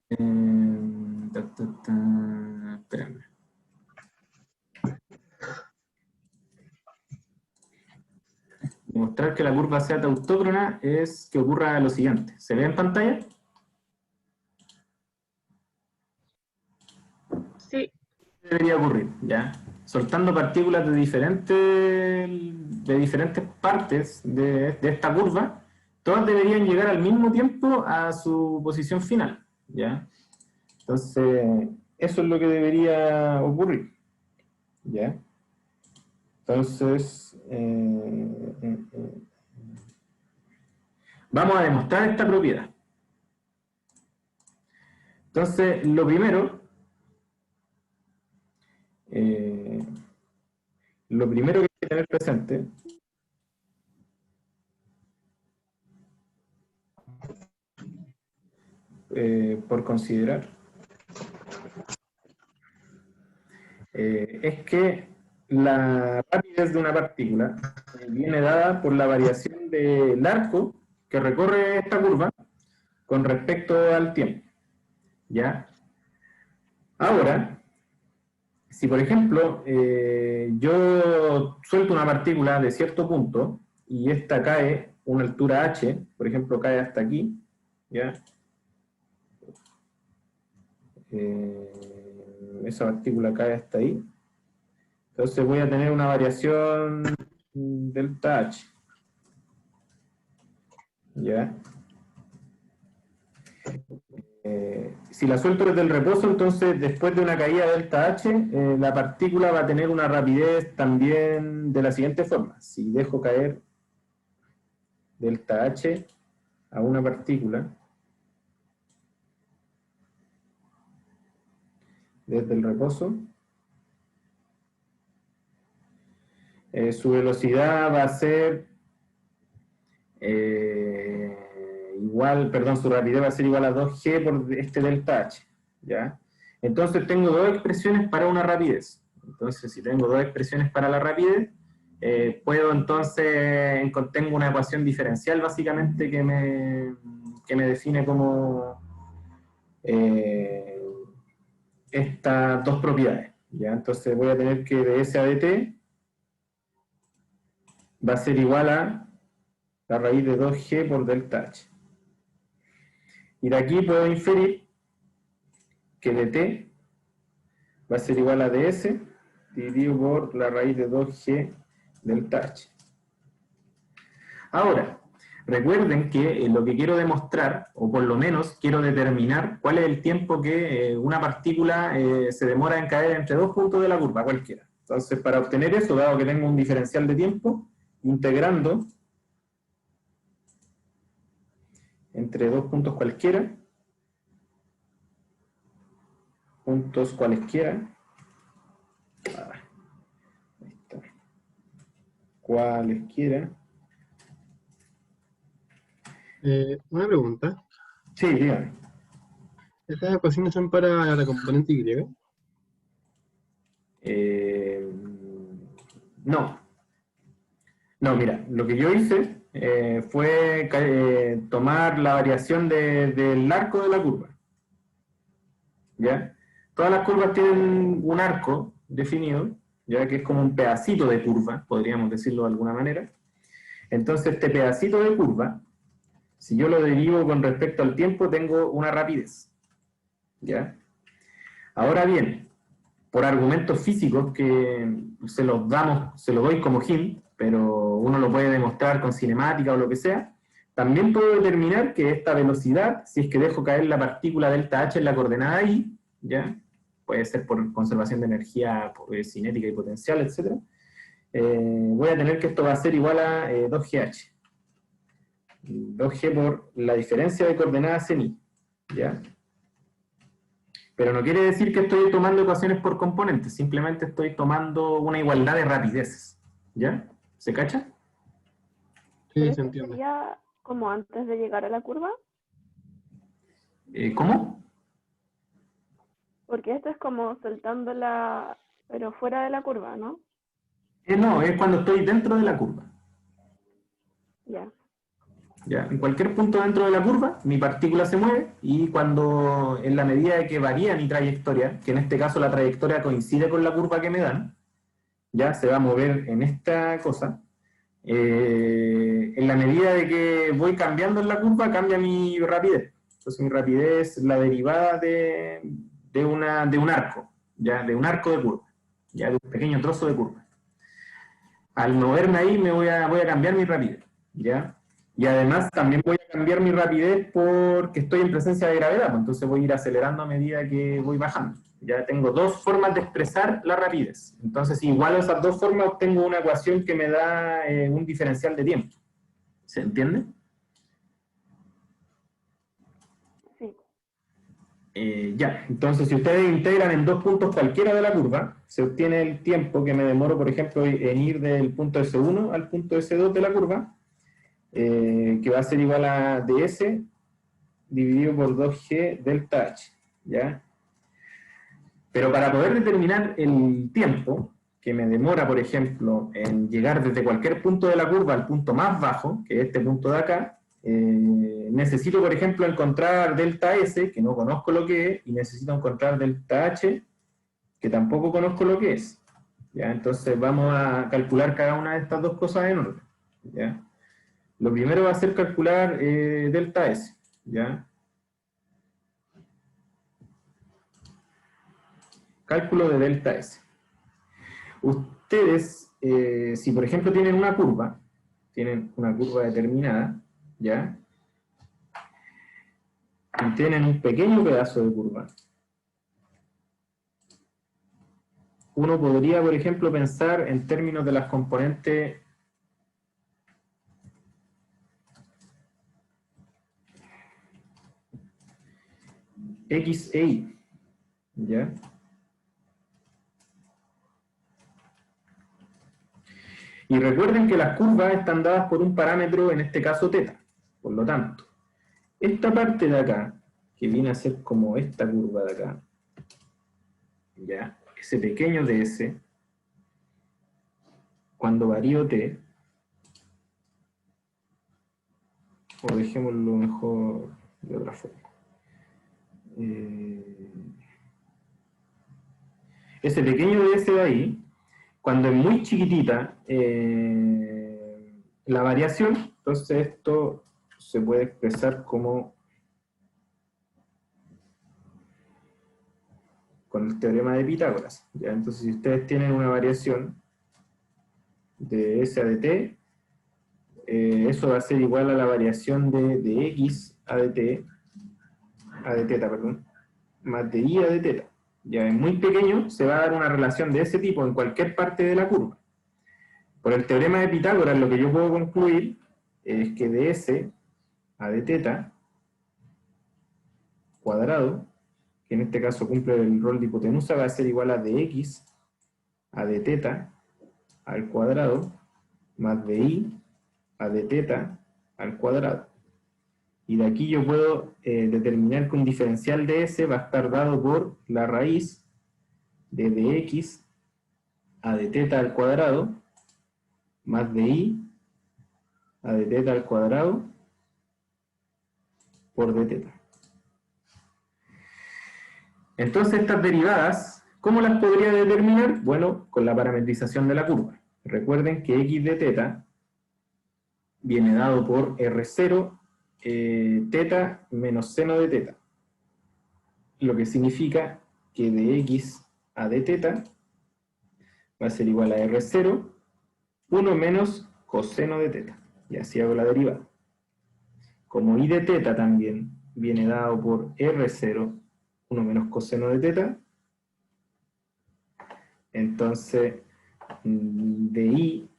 espérenme. Demostrar que la curva sea tautócrona es que ocurra lo siguiente. ¿Se ve en pantalla? Sí. Debería ocurrir, ¿ya? Soltando partículas de diferentes partes de esta curva, todas deberían llegar al mismo tiempo a su posición final, ¿ya? Entonces, eso es lo que debería ocurrir. ¿Ya? Entonces, vamos a demostrar esta propiedad. Entonces, lo primero que hay que tener presente por considerar es que la rapidez de una partícula viene dada por la variación del arco que recorre esta curva con respecto al tiempo. ¿Ya? Ahora, si por ejemplo yo suelto una partícula de cierto punto y esta cae una altura h, por ejemplo cae hasta aquí, ¿ya? Esa partícula cae hasta ahí, entonces voy a tener una variación delta h, ¿ya? Si la suelto desde el reposo, entonces después de una caída delta h, la partícula va a tener una rapidez también de la siguiente forma. Si dejo caer delta h a una partícula desde el reposo, su velocidad va a ser su rapidez va a ser igual a 2g por este delta h, ¿ya? Entonces tengo dos expresiones para una rapidez. Entonces, si tengo dos expresiones para la rapidez, puedo entonces, tengo una ecuación diferencial básicamente que me define como estas dos propiedades, ¿ya? Entonces voy a tener que ds a dt va a ser igual a la raíz de 2g por delta h. Y de aquí puedo inferir que dt va a ser igual a ds dividido por la raíz de 2g delta h. Ahora, recuerden que lo que quiero demostrar, o por lo menos quiero determinar cuál es el tiempo que una partícula se demora en caer entre dos puntos de la curva, cualquiera. Entonces, para obtener eso, dado que tengo un diferencial de tiempo, integrando entre dos puntos cualesquiera, cualesquiera. Una pregunta. Sí, dígame. ¿Estas ecuaciones son para la componente Y? No. No, mira, lo que yo hice fue tomar la variación del arco de la curva. ¿Ya? Todas las curvas tienen un arco definido, ya que es como un pedacito de curva, podríamos decirlo de alguna manera. Entonces, este pedacito de curva, si yo lo derivo con respecto al tiempo, tengo una rapidez. ¿Ya? Ahora bien, por argumentos físicos que se los doy como hint, pero uno lo puede demostrar con cinemática o lo que sea, también puedo determinar que esta velocidad, si es que dejo caer la partícula delta h en la coordenada y, ¿ya? Puede ser por conservación de energía cinética y potencial, etc. Voy a tener que esto va a ser igual a 2gh. 2g por la diferencia de coordenadas en i, ¿ya? Pero no quiere decir que estoy tomando ecuaciones por componentes, simplemente estoy tomando una igualdad de rapideces, ¿ya? ¿Se cacha? Sí, se entiende. ¿Sería como antes de llegar a la curva? ¿Cómo? Porque esto es como soltándola, pero fuera de la curva, ¿no? No, es cuando estoy dentro de la curva. Ya. ¿Ya? En cualquier punto dentro de la curva, mi partícula se mueve y cuando, en la medida de que varía mi trayectoria, que en este caso la trayectoria coincide con la curva que me dan, ya se va a mover en esta cosa, en la medida de que voy cambiando en la curva, cambia mi rapidez. Entonces mi rapidez es la derivada de un arco, ya, de un arco de curva, ya, de un pequeño trozo de curva. Al moverme ahí voy a cambiar mi rapidez, ¿ya? Y además también voy a cambiar mi rapidez porque estoy en presencia de gravedad, pues entonces voy a ir acelerando a medida que voy bajando. Ya tengo dos formas de expresar la rapidez. Entonces, si igualo esas dos formas, obtengo una ecuación que me da un diferencial de tiempo. ¿Se entiende? Sí. Ya, entonces si ustedes integran en dos puntos cualquiera de la curva, se obtiene el tiempo que me demoro, por ejemplo, en ir del punto S1 al punto S2 de la curva, que va a ser igual a ds dividido por 2g delta h, ¿ya? Pero para poder determinar el tiempo que me demora, por ejemplo, en llegar desde cualquier punto de la curva al punto más bajo, que es este punto de acá, necesito, por ejemplo, encontrar delta S, que no conozco lo que es, y necesito encontrar delta H, que tampoco conozco lo que es. ¿Ya? Entonces vamos a calcular cada una de estas dos cosas en orden. ¿Ya? Lo primero va a ser calcular delta S. ¿Ya? Cálculo de delta S. Ustedes, si por ejemplo tienen una curva determinada, ¿ya? Y tienen un pequeño pedazo de curva. Uno podría, por ejemplo, pensar en términos de las componentes X e Y, ¿ya? Y recuerden que las curvas están dadas por un parámetro, en este caso θ. Por lo tanto, esta parte de acá, que viene a ser como esta curva de acá, ¿ya? Ese pequeño ds, cuando varío t, o dejémoslo mejor de otra forma. Ese pequeño ds de ahí, cuando es muy chiquitita la variación, entonces esto se puede expresar como con el teorema de Pitágoras. ¿Ya? Entonces, si ustedes tienen una variación de S a de t, eso va a ser igual a la variación de x a de t, más de y a de θ. Ya es muy pequeño, se va a dar una relación de ese tipo en cualquier parte de la curva. Por el teorema de Pitágoras, lo que yo puedo concluir es que de S a de θ cuadrado, que en este caso cumple el rol de hipotenusa, va a ser igual a de x a de θ al cuadrado, más de y a de θ al cuadrado. Y de aquí yo puedo determinar que un diferencial de S va a estar dado por la raíz de dx a de θ al cuadrado, más de y a de θ al cuadrado, por dθ. Entonces estas derivadas, ¿cómo las podría determinar? Bueno, con la parametrización de la curva. Recuerden que x de θ viene dado por R0 θ menos seno de θ, lo que significa que de x a de θ va a ser igual a R0, 1 menos coseno de θ, y así hago la derivada. Como y de θ también viene dado por R0, 1 menos coseno de θ, entonces de y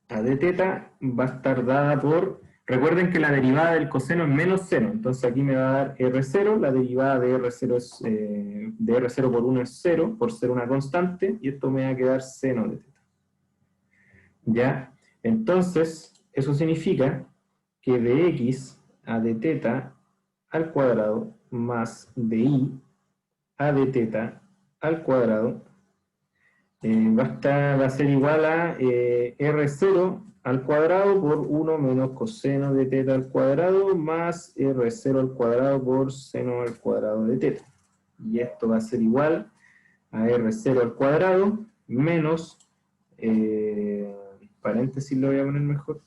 a de θ va a estar dada por, recuerden que la derivada del coseno es menos seno, entonces aquí me va a dar R0, la derivada de R0, de R0 por 1 es 0, por ser una constante, y esto me va a quedar seno de θ. ¿Ya? Entonces, eso significa que de x a de θ al cuadrado más de y a de θ al cuadrado va a ser igual a R0 al cuadrado por 1 menos coseno de θ al cuadrado más R0 al cuadrado por seno al cuadrado de θ. Y esto va a ser igual a R0 al cuadrado menos, paréntesis lo voy a poner mejor,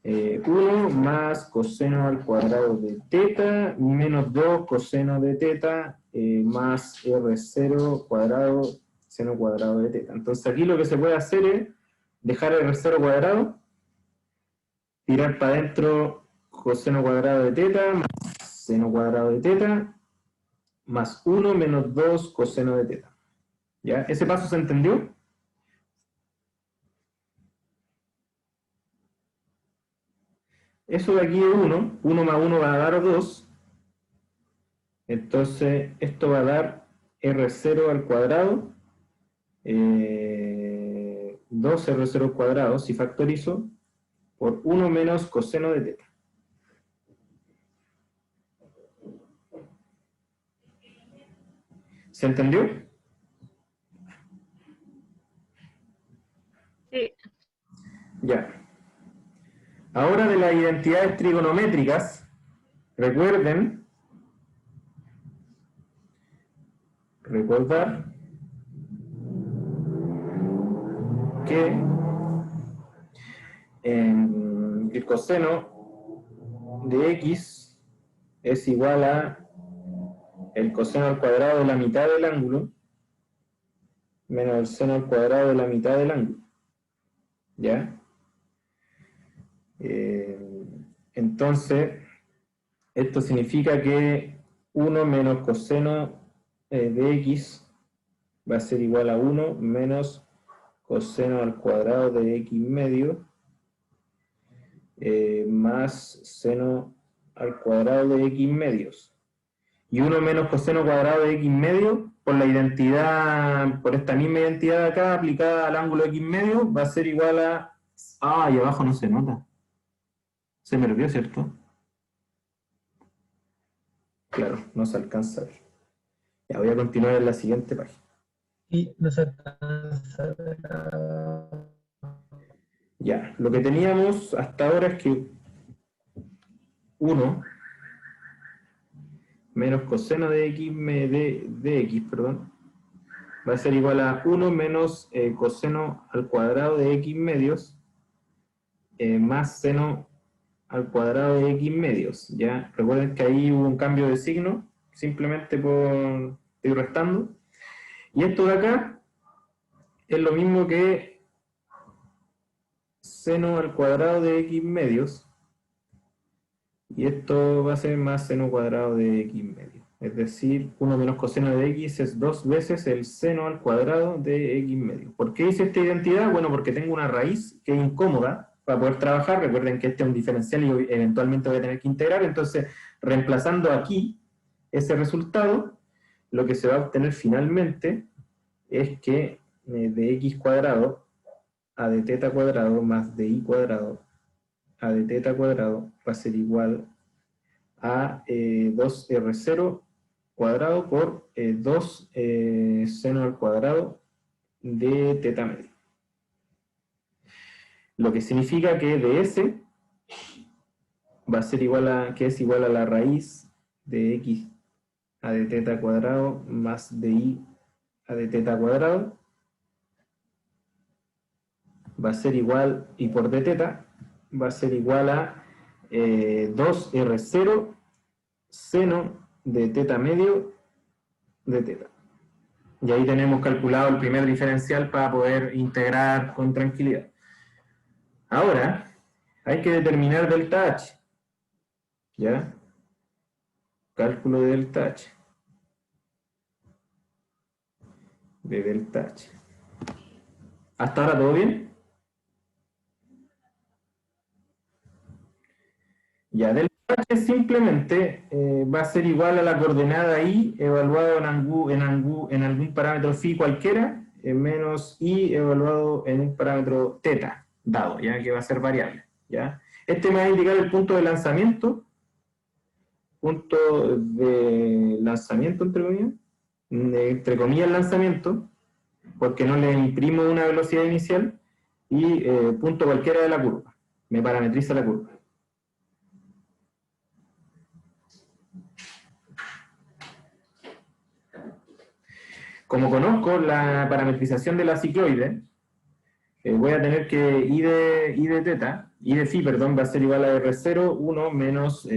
1 más coseno al cuadrado de θ menos 2 coseno de θ más R0 cuadrado seno cuadrado de θ. Entonces aquí lo que se puede hacer es dejar R0 cuadrado tirar para adentro coseno cuadrado de teta más seno cuadrado de teta más 1 menos 2 coseno de teta. ¿Ya? ¿Ese paso se entendió? Eso de aquí es 1. 1 más 1 va a dar 2. Entonces, esto va a dar R0 al cuadrado. 2R0 al cuadrado, si factorizo, por 1 menos coseno de teta. ¿Se entendió? Sí. Ya. Ahora de las identidades trigonométricas, recuerden, recordar que el coseno de x es igual a el coseno al cuadrado de la mitad del ángulo menos el seno al cuadrado de la mitad del ángulo. ¿Ya? Entonces, esto significa que 1 menos coseno de x va a ser igual a 1 menos coseno al cuadrado de x medio más seno al cuadrado de x medios. Y 1 menos coseno cuadrado de x medio, por la identidad, por esta misma identidad de acá, aplicada al ángulo x medio, va a ser igual a... Ah, ahí abajo no se nota. Se me olvidó, ¿cierto? Claro, no se alcanza a ver. Ya voy a continuar en la siguiente página. Y no se alcanza a ver nada. Ya, lo que teníamos hasta ahora es que 1 menos coseno de x, de x, perdón, va a ser igual a 1 menos coseno al cuadrado de x medios más seno al cuadrado de x medios. ¿Ya? Recuerden que ahí hubo un cambio de signo, simplemente por estoy restando. Y esto de acá es lo mismo que seno al cuadrado de x medios. Y esto va a ser más seno cuadrado de x medio. Es decir, 1 menos coseno de x es 2 veces el seno al cuadrado de x medio. ¿Por qué hice esta identidad? Bueno, porque tengo una raíz que es incómoda para poder trabajar. Recuerden que este es un diferencial y eventualmente voy a tener que integrar. Entonces, reemplazando aquí ese resultado, lo que se va a obtener finalmente es que de x cuadrado a de teta cuadrado más de y cuadrado a de teta cuadrado va a ser igual a 2R0 cuadrado por 2 seno al cuadrado de teta medio. Lo que significa que ds va a ser igual a, que es igual a la raíz de x a de teta cuadrado más de y a de teta cuadrado va a ser igual, y por d teta va a ser igual a 2R0 seno de teta medio de teta. Y ahí tenemos calculado el primer diferencial para poder integrar con tranquilidad. Ahora, hay que determinar delta H. ¿Ya? Cálculo de delta H. De delta H. ¿Hasta ahora todo bien? Ya, delta H simplemente va a ser igual a la coordenada I evaluado en algún parámetro phi cualquiera, menos I evaluado en un parámetro teta, dado, ya que va a ser variable. ¿Ya? Este me va a indicar el punto de lanzamiento, entre comillas lanzamiento, porque no le imprimo una velocidad inicial, y punto cualquiera de la curva, me parametriza la curva. Como conozco la parametrización de la cicloide, voy a tener que I de phi, perdón, va a ser igual a R0, 1 menos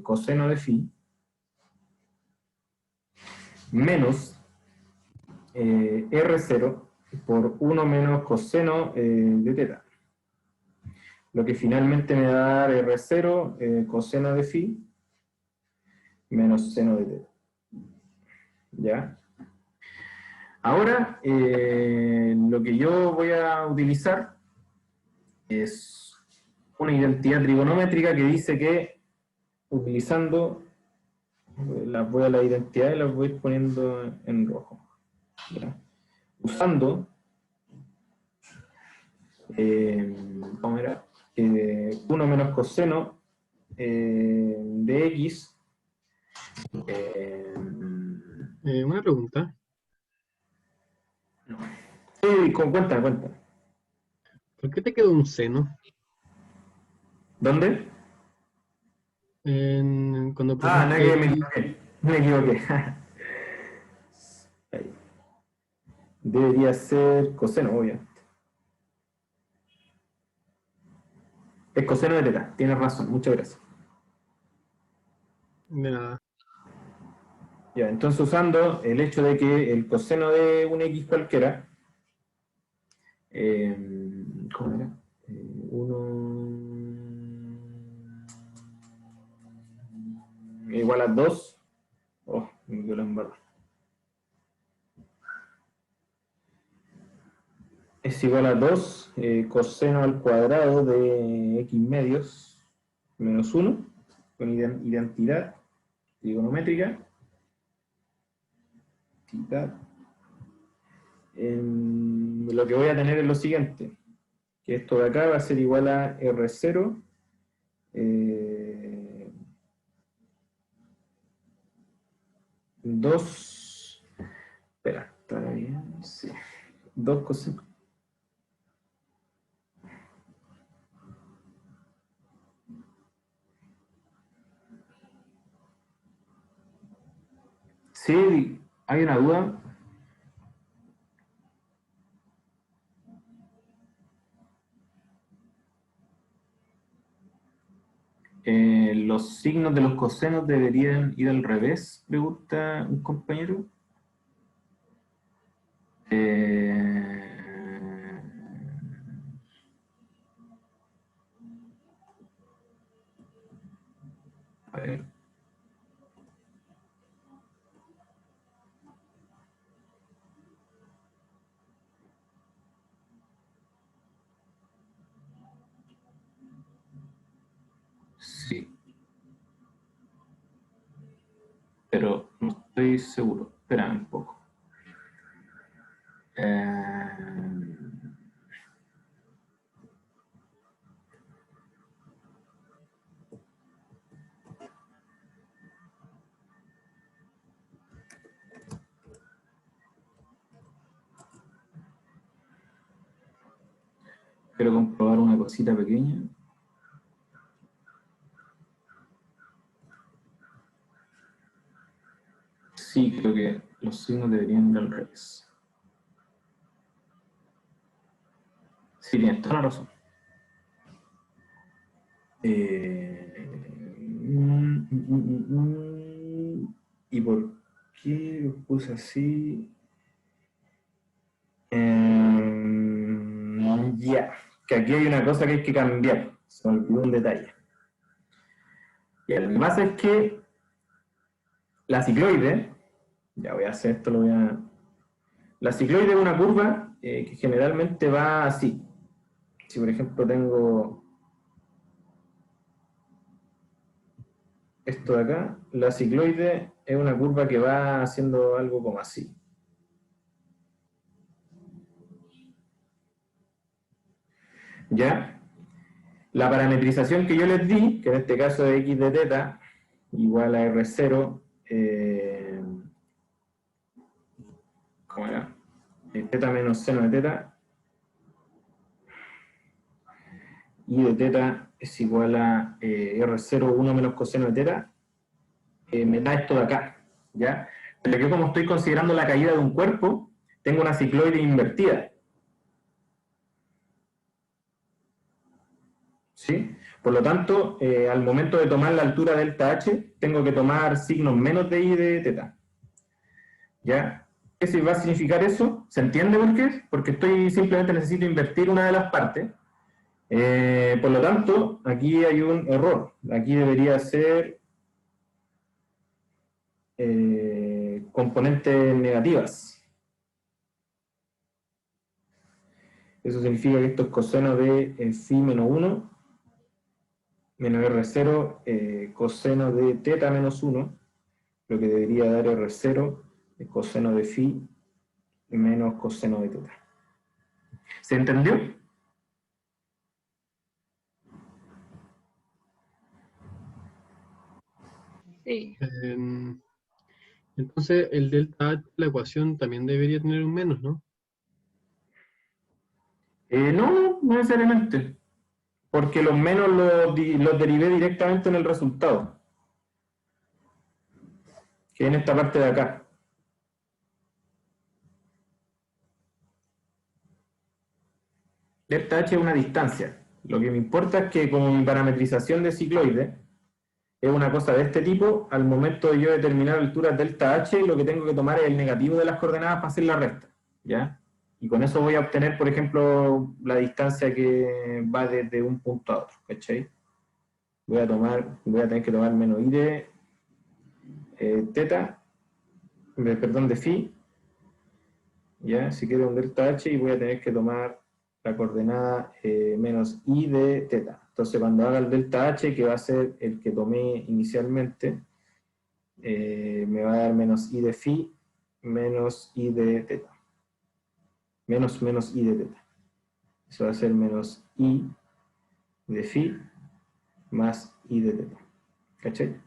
coseno de phi, menos R0 por 1 menos coseno de teta. lo que finalmente me va a dar R0 coseno de phi menos seno de teta. ¿Ya? Ahora, lo que yo voy a utilizar es una identidad trigonométrica que dice que utilizando, las voy a la identidad y las voy a ir poniendo en rojo. ¿Ya? Usando, ¿cómo era? 1 menos coseno de x. Una pregunta. Sí, cuenta. ¿Por qué te quedó un seno? ¿Dónde? Cuando No, que me pusiste equivoqué. Me equivoqué. Ahí. Debería ser coseno, obviamente. Es coseno de teta, tienes razón, muchas gracias. de nada. Ya, entonces usando el hecho de que el coseno de un x cualquiera, ¿cómo era? 1 igual a 2. Oh, me quedó la embarrada. Es igual a 2 coseno al cuadrado de x medios menos 1 con identidad trigonométrica. Lo que voy a tener es lo siguiente, que esto de acá va a ser igual a R0 2, espera, ¿está bien? Sí. 2 coseno. Sí, hay una duda. ¿Los signos de los cosenos deberían ir al revés? Pregunta un compañero. A ver. Sí. Pero no estoy seguro. Espera un poco. Quiero comprobar una cosita pequeña. Sí, creo que los signos deberían ir al revés. Sí, tienes toda la razón. ¿Y por qué lo puse así? Ya, que aquí hay una cosa que hay que cambiar. Se me olvidó un detalle. Ya, lo que pasa es que la cicloide, ya voy a hacer esto, la cicloide es una curva que generalmente va así. Si por ejemplo tengo esto de acá, la cicloide es una curva que va haciendo algo como así. ¿Ya? La parametrización que yo les di, que en este caso es x de teta, igual a R0, ¿cómo era? Teta menos seno de teta, y de teta es igual a R0, 1 menos coseno de teta, me da esto de acá, ¿ya? Pero yo como estoy considerando la caída de un cuerpo, tengo una cicloide invertida. ¿Sí? Por lo tanto, al momento de tomar la altura delta H, tengo que tomar signos menos de I de teta. ¿Ya? ¿Qué va a significar eso? ¿Se entiende por qué? Porque simplemente necesito invertir una de las partes. Por lo tanto, aquí hay un error. Aquí debería ser componentes negativas. Eso significa que esto es coseno de phi menos 1 menos R0 coseno de teta menos 1, lo que debería dar R0 es coseno de phi menos coseno de teta. ¿Se entendió? Sí. Entonces, el delta H, la ecuación también debería tener un menos, ¿no? No, no necesariamente, porque los menos los derivé directamente en el resultado, que es en esta parte de acá. Delta H es una distancia. Lo que me importa es que como mi parametrización de cicloide es una cosa de este tipo, al momento de yo determinar alturas delta H, lo que tengo que tomar es el negativo de las coordenadas para hacer la resta, ¿ya? Y con eso voy a obtener, por ejemplo, la distancia que va desde un punto a otro, ¿cachai? Voy a tener que tomar menos i de teta, perdón, de phi, ¿ya? Si quiero un delta H, y voy a tener que tomar la coordenada menos i de teta. Entonces, cuando haga el delta H, que va a ser el que tomé inicialmente, me va a dar menos i de phi menos i de teta. Menos i de teta. Eso va a ser menos i de phi más i de teta. ¿Cachai?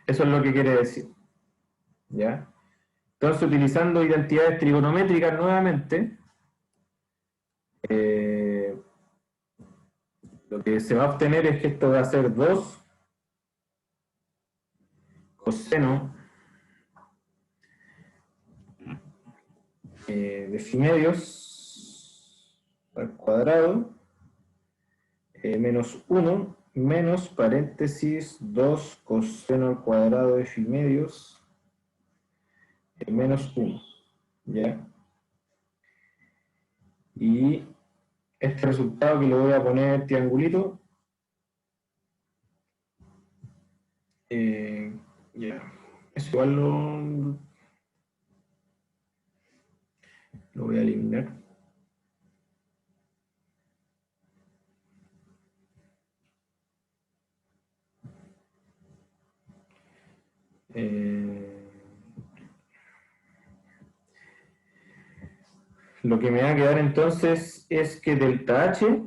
Eso es lo que quiere decir. ¿Ya? Entonces, utilizando identidades trigonométricas nuevamente, lo que se va a obtener es que esto va a ser 2 coseno de phi medios al cuadrado menos 1 menos paréntesis 2 coseno al cuadrado de phi medios menos 1, ¿ya? Y este resultado que lo voy a poner triangulito, ya, eso igual lo voy a eliminar. Lo que me va a quedar entonces es que delta H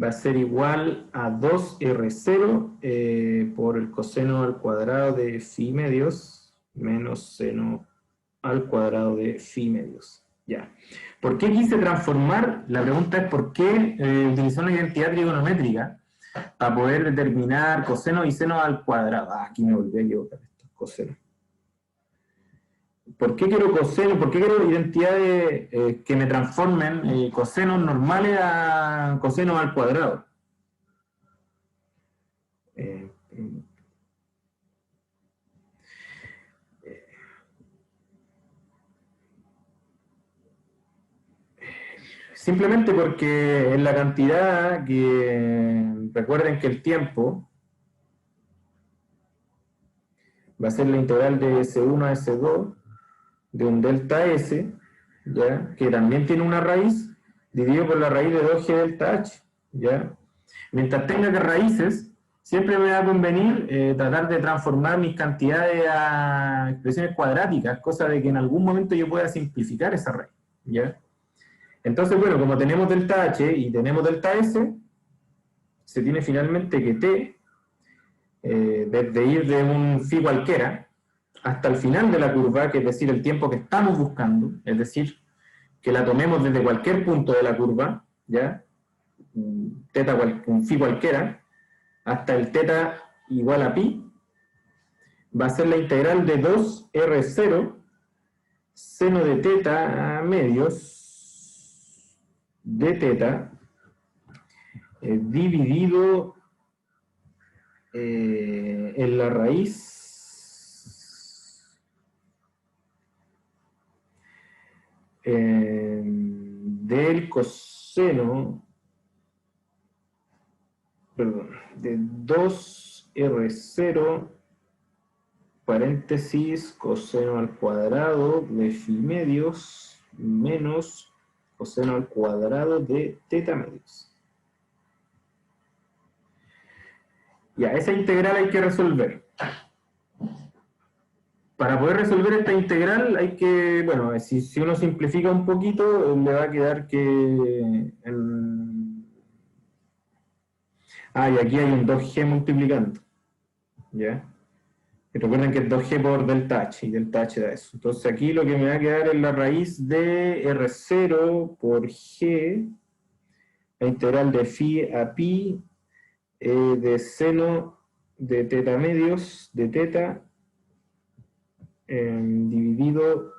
va a ser igual a 2R0 por el coseno al cuadrado de phi medios menos seno al cuadrado de phi medios. Ya. ¿Por qué quise transformar? La pregunta es ¿por qué utilizar una identidad trigonométrica para poder determinar coseno y seno al cuadrado? Aquí me volví a equivocar, esto es coseno. ¿Por qué quiero coseno? ¿Por qué quiero identidades que me transformen cosenos normales a cosenos al cuadrado? Simplemente porque en la cantidad que, recuerden que el tiempo va a ser la integral de S1 a S2 de un delta S, ¿ya? Que también tiene una raíz, dividido por la raíz de 2G delta H, ¿ya? Mientras tenga que raíces, siempre me va a convenir tratar de transformar mis cantidades a expresiones cuadráticas, cosa de que en algún momento yo pueda simplificar esa raíz, ¿ya? Entonces, bueno, como tenemos delta H y tenemos delta S, se tiene finalmente que T, desde ir de un phi cualquiera hasta el final de la curva, que es decir, el tiempo que estamos buscando, es decir, que la tomemos desde cualquier punto de la curva, ¿ya? Teta, un phi cualquiera, hasta el teta igual a pi, va a ser la integral de 2R0 seno de teta a medios de teta dividido en la raíz del coseno, perdón, de 2R0 paréntesis coseno al cuadrado de phi medios menos coseno al cuadrado de teta medios. Ya, esa integral hay que resolver. Para poder resolver esta integral hay que, bueno, si uno simplifica un poquito, le va a quedar que... y aquí hay un 2g multiplicando. ¿Ya? Y recuerden que es 2g por delta h, y delta h da eso. Entonces aquí lo que me va a quedar es la raíz de R0 por g, la integral de phi a pi, de seno de teta medios, de teta, dividido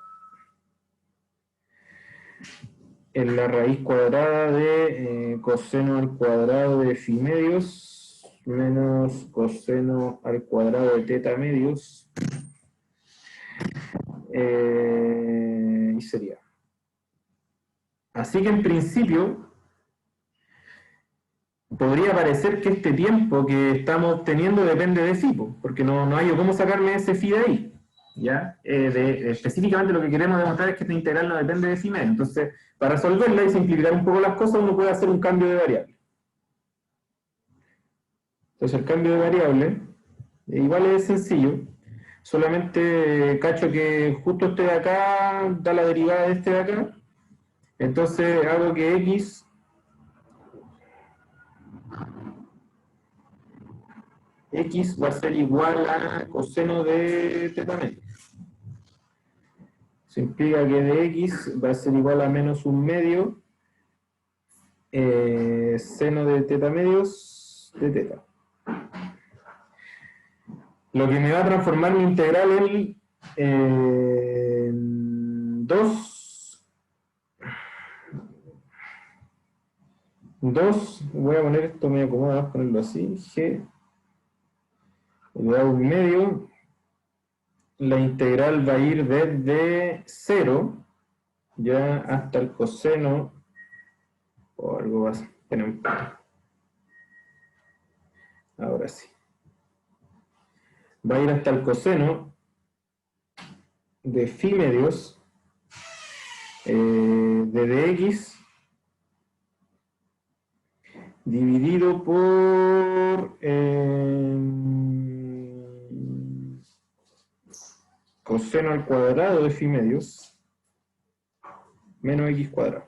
en la raíz cuadrada de coseno al cuadrado de phi medios menos coseno al cuadrado de teta medios, y sería. Así que en principio podría parecer que este tiempo que estamos obteniendo depende de phi, porque no hay cómo sacarme ese phi de ahí. ¿Ya? Específicamente lo que queremos demostrar es que esta integral no depende de phi medio. Entonces, para resolverla y simplificar un poco las cosas, uno puede hacer un cambio de variable. Entonces, el cambio de variable igual es sencillo. Solamente cacho que justo este de acá da la derivada de este de acá. Entonces, hago que x va a ser igual a coseno de teta medio. Eso implica que de x va a ser igual a menos un medio seno de teta medios de teta. Lo que me va a transformar mi integral en 2, voy a poner esto medio cómodo, vamos a ponerlo así, g, le da un medio. La integral va a ir desde 0 ya hasta el coseno, o algo va a tener un poco. Ahora sí. Va a ir hasta el coseno de phi medios de dx dividido por coseno al cuadrado de phi medios menos x cuadrado.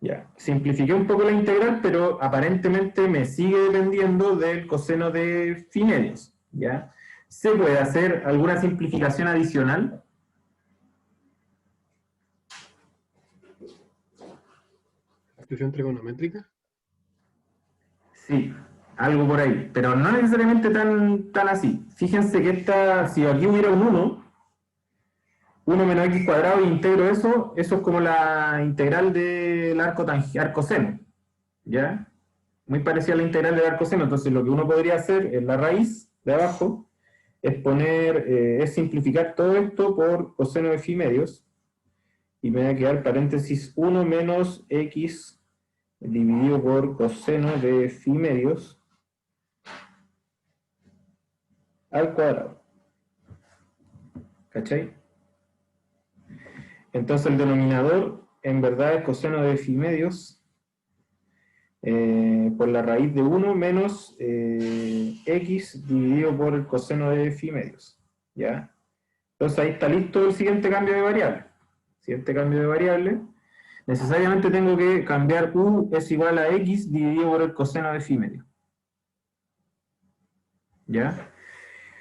Ya, simplifiqué un poco la integral, pero aparentemente me sigue dependiendo del coseno de phi medios. ¿Ya? ¿Se puede hacer alguna simplificación adicional? ¿Expresión trigonométrica? Sí, algo por ahí, pero no necesariamente tan así. Fíjense que si aquí hubiera un 1 menos x cuadrado y integro eso es como la integral del arco seno, ¿ya? Muy parecida a la integral del arco seno. Entonces lo que uno podría hacer en la raíz de abajo es simplificar todo esto por coseno de phi medios, y me va a quedar paréntesis 1 menos x dividido por coseno de phi medios al cuadrado. ¿Cachai? Entonces el denominador en verdad es coseno de phi medios por la raíz de 1 menos x dividido por el coseno de phi medios. ¿Ya? Entonces ahí está listo el siguiente cambio de variable. Siguiente cambio de variable. Necesariamente tengo que cambiar u es igual a x dividido por el coseno de phi medio. ¿Ya?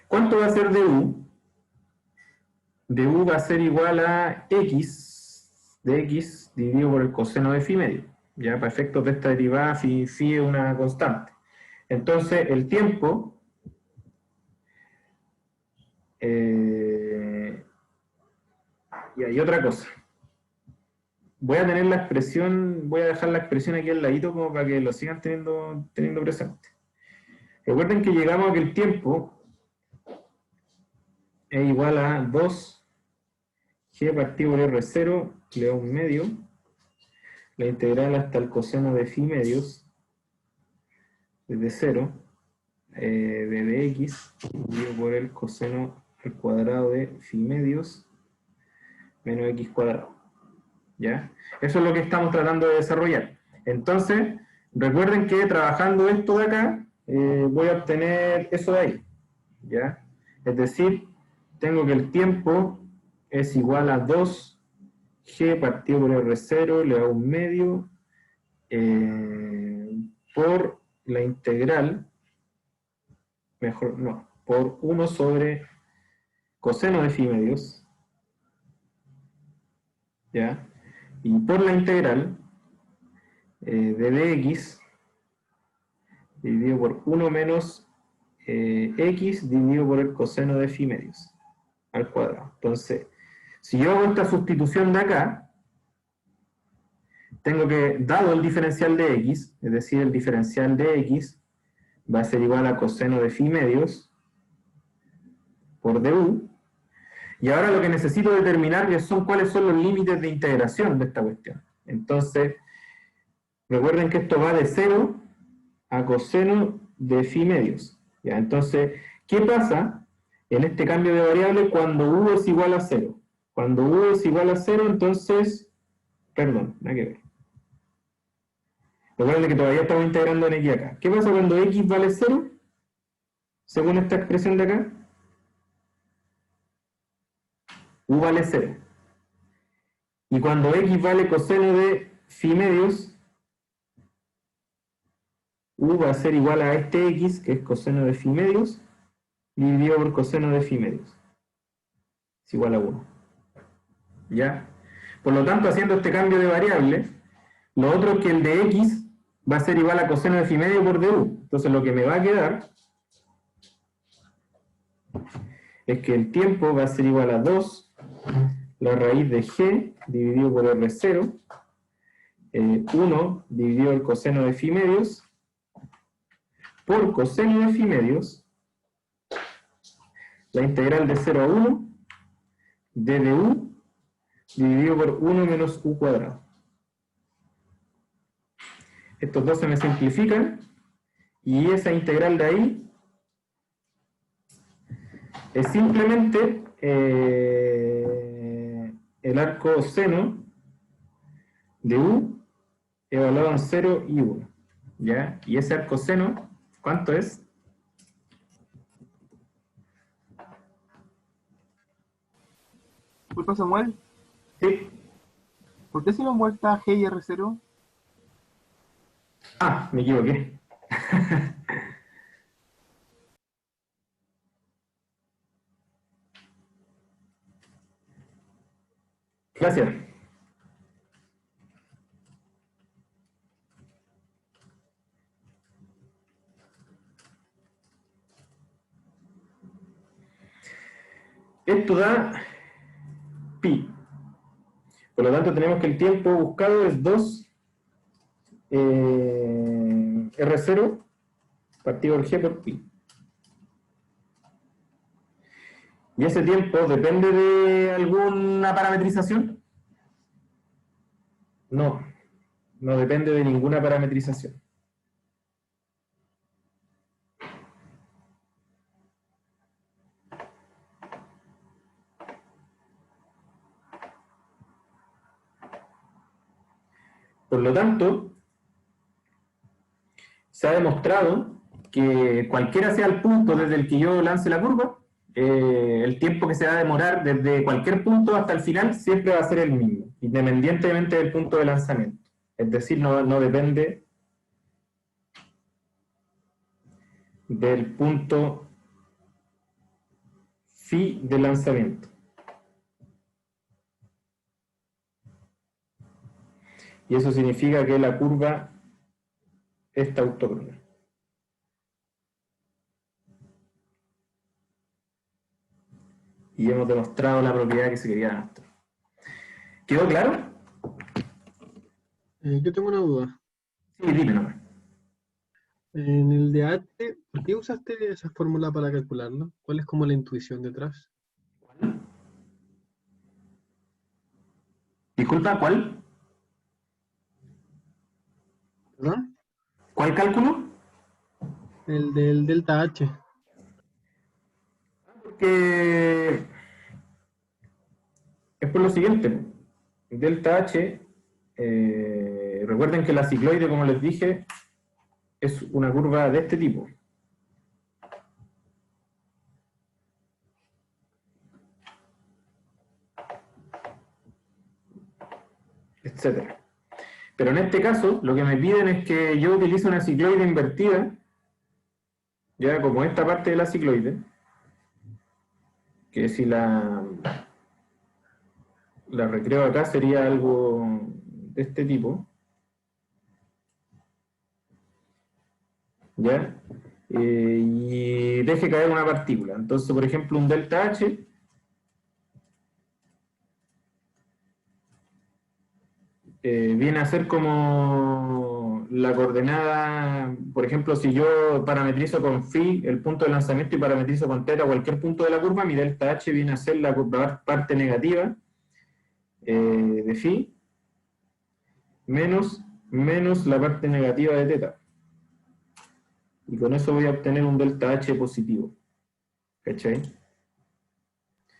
¿Cuánto va a ser de u? De u va a ser igual a x de x dividido por el coseno de phi medio. Ya, para efectos de esta derivada, phi es una constante. Entonces, el tiempo y hay otra cosa. Voy a tener la expresión, voy a dejar la expresión aquí al ladito como para que lo sigan teniendo presente. Recuerden que llegamos a que el tiempo es igual a 2g partido por R0 elevado a un medio, la integral hasta el coseno de phi medios, desde 0, de dx, dividido por el coseno al cuadrado de phi medios, menos x cuadrado. ¿Ya? Eso es lo que estamos tratando de desarrollar. Entonces, recuerden que trabajando esto de acá, voy a obtener eso de ahí. ¿Ya? Es decir, tengo que el tiempo es igual a 2g partido por r0, le hago un medio, por la integral, mejor, no, por 1 sobre coseno de phi medios, ¿ya? Y por la integral de dx dividido por 1 menos x dividido por el coseno de phi medios al cuadrado. Entonces, si yo hago esta sustitución de acá, tengo que, dado el diferencial de x, es decir, el diferencial de x va a ser igual a coseno de phi medios por du, y ahora lo que necesito determinar son cuáles son los límites de integración de esta cuestión. Entonces, recuerden que esto va de 0 a coseno de phi medios. ¿Ya? Entonces, ¿qué pasa en este cambio de variable cuando u es igual a 0? Cuando u es igual a 0, entonces, perdón, nada que ver. Recuerden que todavía estamos integrando en x acá. ¿Qué pasa cuando x vale 0? Según esta expresión de acá. U vale 0. Y cuando x vale coseno de phi medios, u va a ser igual a este x, que es coseno de phi medios, dividido por coseno de phi medios. Es igual a 1. ¿Ya? Por lo tanto, haciendo este cambio de variable, lo otro es que el de x va a ser igual a coseno de phi medio por du. Entonces lo que me va a quedar es que el tiempo va a ser igual a 2 la raíz de g dividido por r0, 1 dividido el coseno de phi medios, por coseno de phi medios, la integral de 0 a 1, de du, dividido por 1 menos u cuadrado. Estos dos se me simplifican, y esa integral de ahí es simplemente el arco seno de u evaluado en 0 y 1. ¿Ya? Y ese arco seno, ¿cuánto es? Disculpa, Samuel, Sí. ¿por qué si lo muestra G y R0? Ah, me equivoqué. Gracias. Esto da pi. Por lo tanto, tenemos que el tiempo buscado es 2 R0 partido por G por pi. ¿Y ese tiempo depende de alguna parametrización? No, no depende de ninguna parametrización. Por lo tanto, se ha demostrado que cualquiera sea el punto desde el que yo lance la curva, el tiempo que se va a demorar desde cualquier punto hasta el final siempre va a ser el mismo, independientemente del punto de lanzamiento. Es decir, no depende del punto phi de lanzamiento. Y eso significa que la curva está autócrona. Y hemos demostrado la propiedad que se quería demostrar. ¿Quedó claro? Yo tengo una duda. Sí, dime nomás. En el de arte, ¿por qué usaste esa fórmula para calcularlo? ¿Cuál es como la intuición detrás? Disculpa. Disculpa, ¿cuál? ¿Perdón? ¿Cuál cálculo? El del delta H. Porque es por lo siguiente. Delta H, recuerden que la cicloide, como les dije, es una curva de este tipo. Etcétera. Pero en este caso, lo que me piden es que yo utilice una cicloide invertida, ya como esta parte de la cicloide, que si la recreo acá sería algo de este tipo, ¿ya? Y deje caer una partícula. Entonces, por ejemplo, un delta H viene a ser como la coordenada, por ejemplo, si yo parametrizo con phi el punto de lanzamiento y parametrizo con teta cualquier punto de la curva, mi delta H viene a ser la parte negativa de phi menos la parte negativa de teta. Y con eso voy a obtener un delta H positivo. ¿Cachai?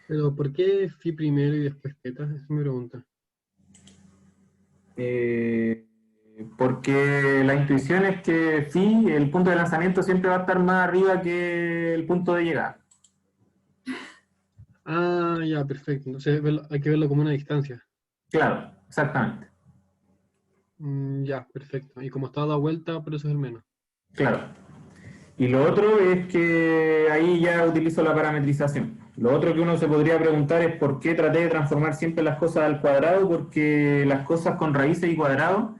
Pero ¿por qué phi primero y después teta? Esa es mi pregunta. Porque la intuición es que phi, el punto de lanzamiento, siempre va a estar más arriba que el punto de llegada. Ah, ya, perfecto. Entonces hay que verlo como una distancia. Claro, exactamente. Ya, perfecto. Y como está dada vuelta, por eso es el menos. Claro. Y lo otro es que ahí ya utilizo la parametrización. Lo otro que uno se podría preguntar es por qué traté de transformar siempre las cosas al cuadrado, porque las cosas con raíces y cuadrados,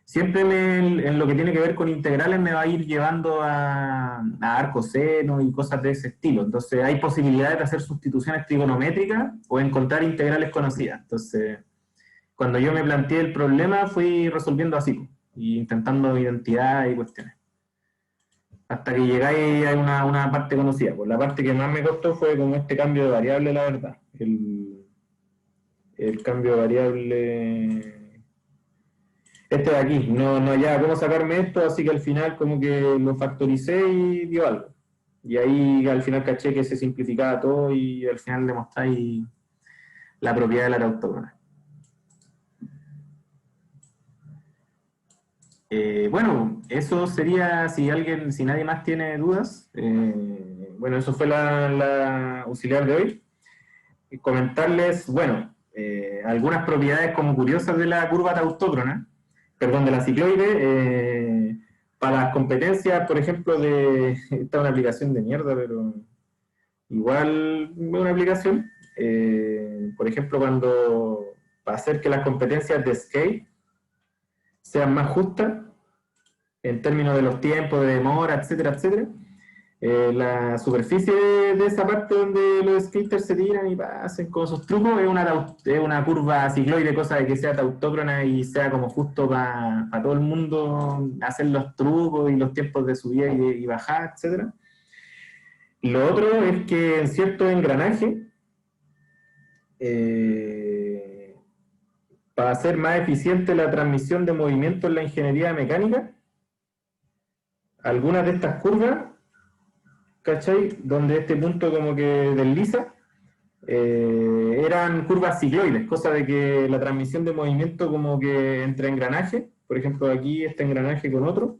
siempre en lo que tiene que ver con integrales me va a ir llevando a arcos seno y cosas de ese estilo. Entonces hay posibilidades de hacer sustituciones trigonométricas o encontrar integrales conocidas. Entonces, cuando yo me planteé el problema, fui resolviendo así, y intentando identidad y cuestiones. Hasta que llegáis a una parte conocida. Pues la parte que más me costó fue como este cambio de variable, la verdad. El cambio de variable... Este de aquí. No hallaba cómo sacarme esto, así que al final como que lo factoricé y dio algo. Y ahí al final caché que se simplificaba todo y al final demostráis la propiedad de la tautógrafo. Bueno, eso sería, si nadie más tiene dudas, bueno, eso fue la auxiliar de hoy. Y comentarles, bueno, algunas propiedades como curiosas de la curva tautócrona, perdón, de la cicloide, para las competencias, por ejemplo, esta es una aplicación de mierda, pero igual es una aplicación, por ejemplo, para hacer que las competencias de scale sean más justas en términos de los tiempos de demora, etcétera, etcétera. La superficie de esa parte donde los skaters se tiran y hacen como sus trucos es una curva cicloide, cosa de que sea tautócrona y sea como justo para todo el mundo hacer los trucos y los tiempos de subida y bajada, etcétera. Lo otro es que en cierto engranaje, para hacer más eficiente la transmisión de movimiento en la ingeniería mecánica, algunas de estas curvas, ¿cachai? Donde este punto como que desliza, eran curvas cicloides, cosa de que la transmisión de movimiento como que entre engranajes, por ejemplo aquí este engranaje con otro,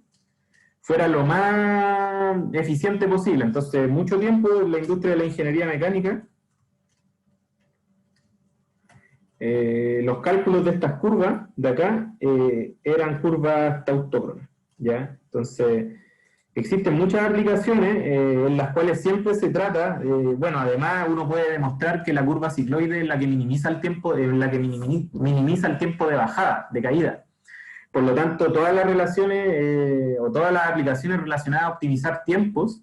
fuera lo más eficiente posible. Entonces, mucho tiempo en la industria de la ingeniería mecánica, los cálculos de estas curvas de acá eran curvas tautócronas, ¿ya? Entonces, existen muchas aplicaciones en las cuales siempre se trata, bueno, además uno puede demostrar que la curva cicloide es la que minimiza el tiempo, minimiza el tiempo de bajada, de caída. Por lo tanto, todas las relaciones o todas las aplicaciones relacionadas a optimizar tiempos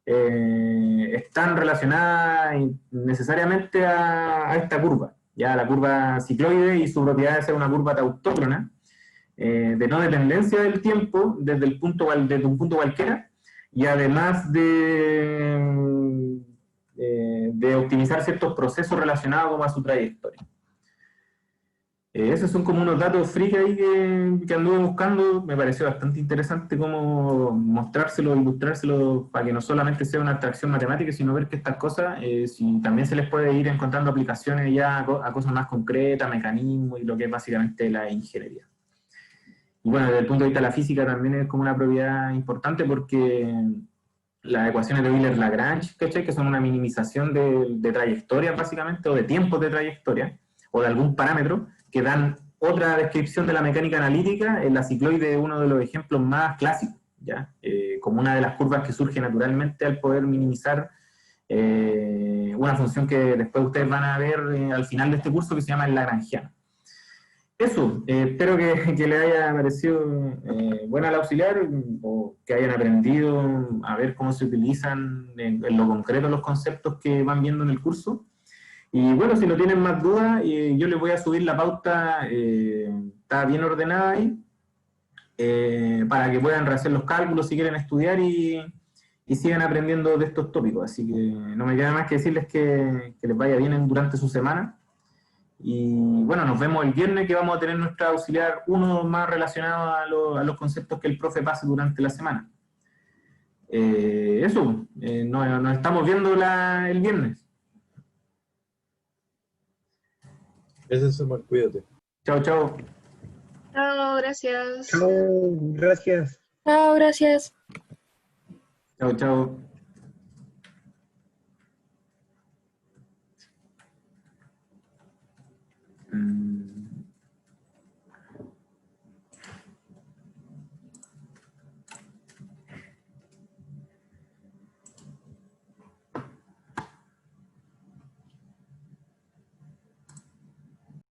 están relacionadas necesariamente a esta curva, ya la curva cicloide y su propiedad de ser una curva tautócrona, de no dependencia del tiempo desde un punto cualquiera, y además de optimizar ciertos procesos relacionados como a su trayectoria. Esos son como unos datos freak ahí que anduve buscando. Me pareció bastante interesante cómo mostrárselo, ilustrárselo, para que no solamente sea una abstracción matemática, sino ver que estas cosas, si también se les puede ir encontrando aplicaciones ya a cosas más concretas, mecanismos y lo que es básicamente la ingeniería. Y bueno, desde el punto de vista de la física también es como una propiedad importante porque las ecuaciones de Euler-Lagrange, ¿cachai? Que son una minimización de trayectorias básicamente, o de tiempos de trayectoria, o de algún parámetro, que dan otra descripción de la mecánica analítica. La cicloide es uno de los ejemplos más clásicos, ¿ya? Como una de las curvas que surge naturalmente al poder minimizar una función que después ustedes van a ver al final de este curso, que se llama el lagrangiano. Eso, espero que les haya parecido buena la auxiliar, o que hayan aprendido a ver cómo se utilizan en lo concreto los conceptos que van viendo en el curso. Y bueno, si no tienen más dudas, yo les voy a subir la pauta, está bien ordenada ahí, para que puedan rehacer los cálculos si quieren estudiar y sigan aprendiendo de estos tópicos. Así que no me queda más que decirles que les vaya bien durante su semana. Y bueno, nos vemos el viernes, que vamos a tener nuestra auxiliar 1 más relacionado a los conceptos que el profe pase durante la semana. Eso, nos estamos viendo el viernes. Gracias, Omar, cuídate. Chao, chao. Chao, gracias. Chao, gracias. Chao, gracias. Chao, chao.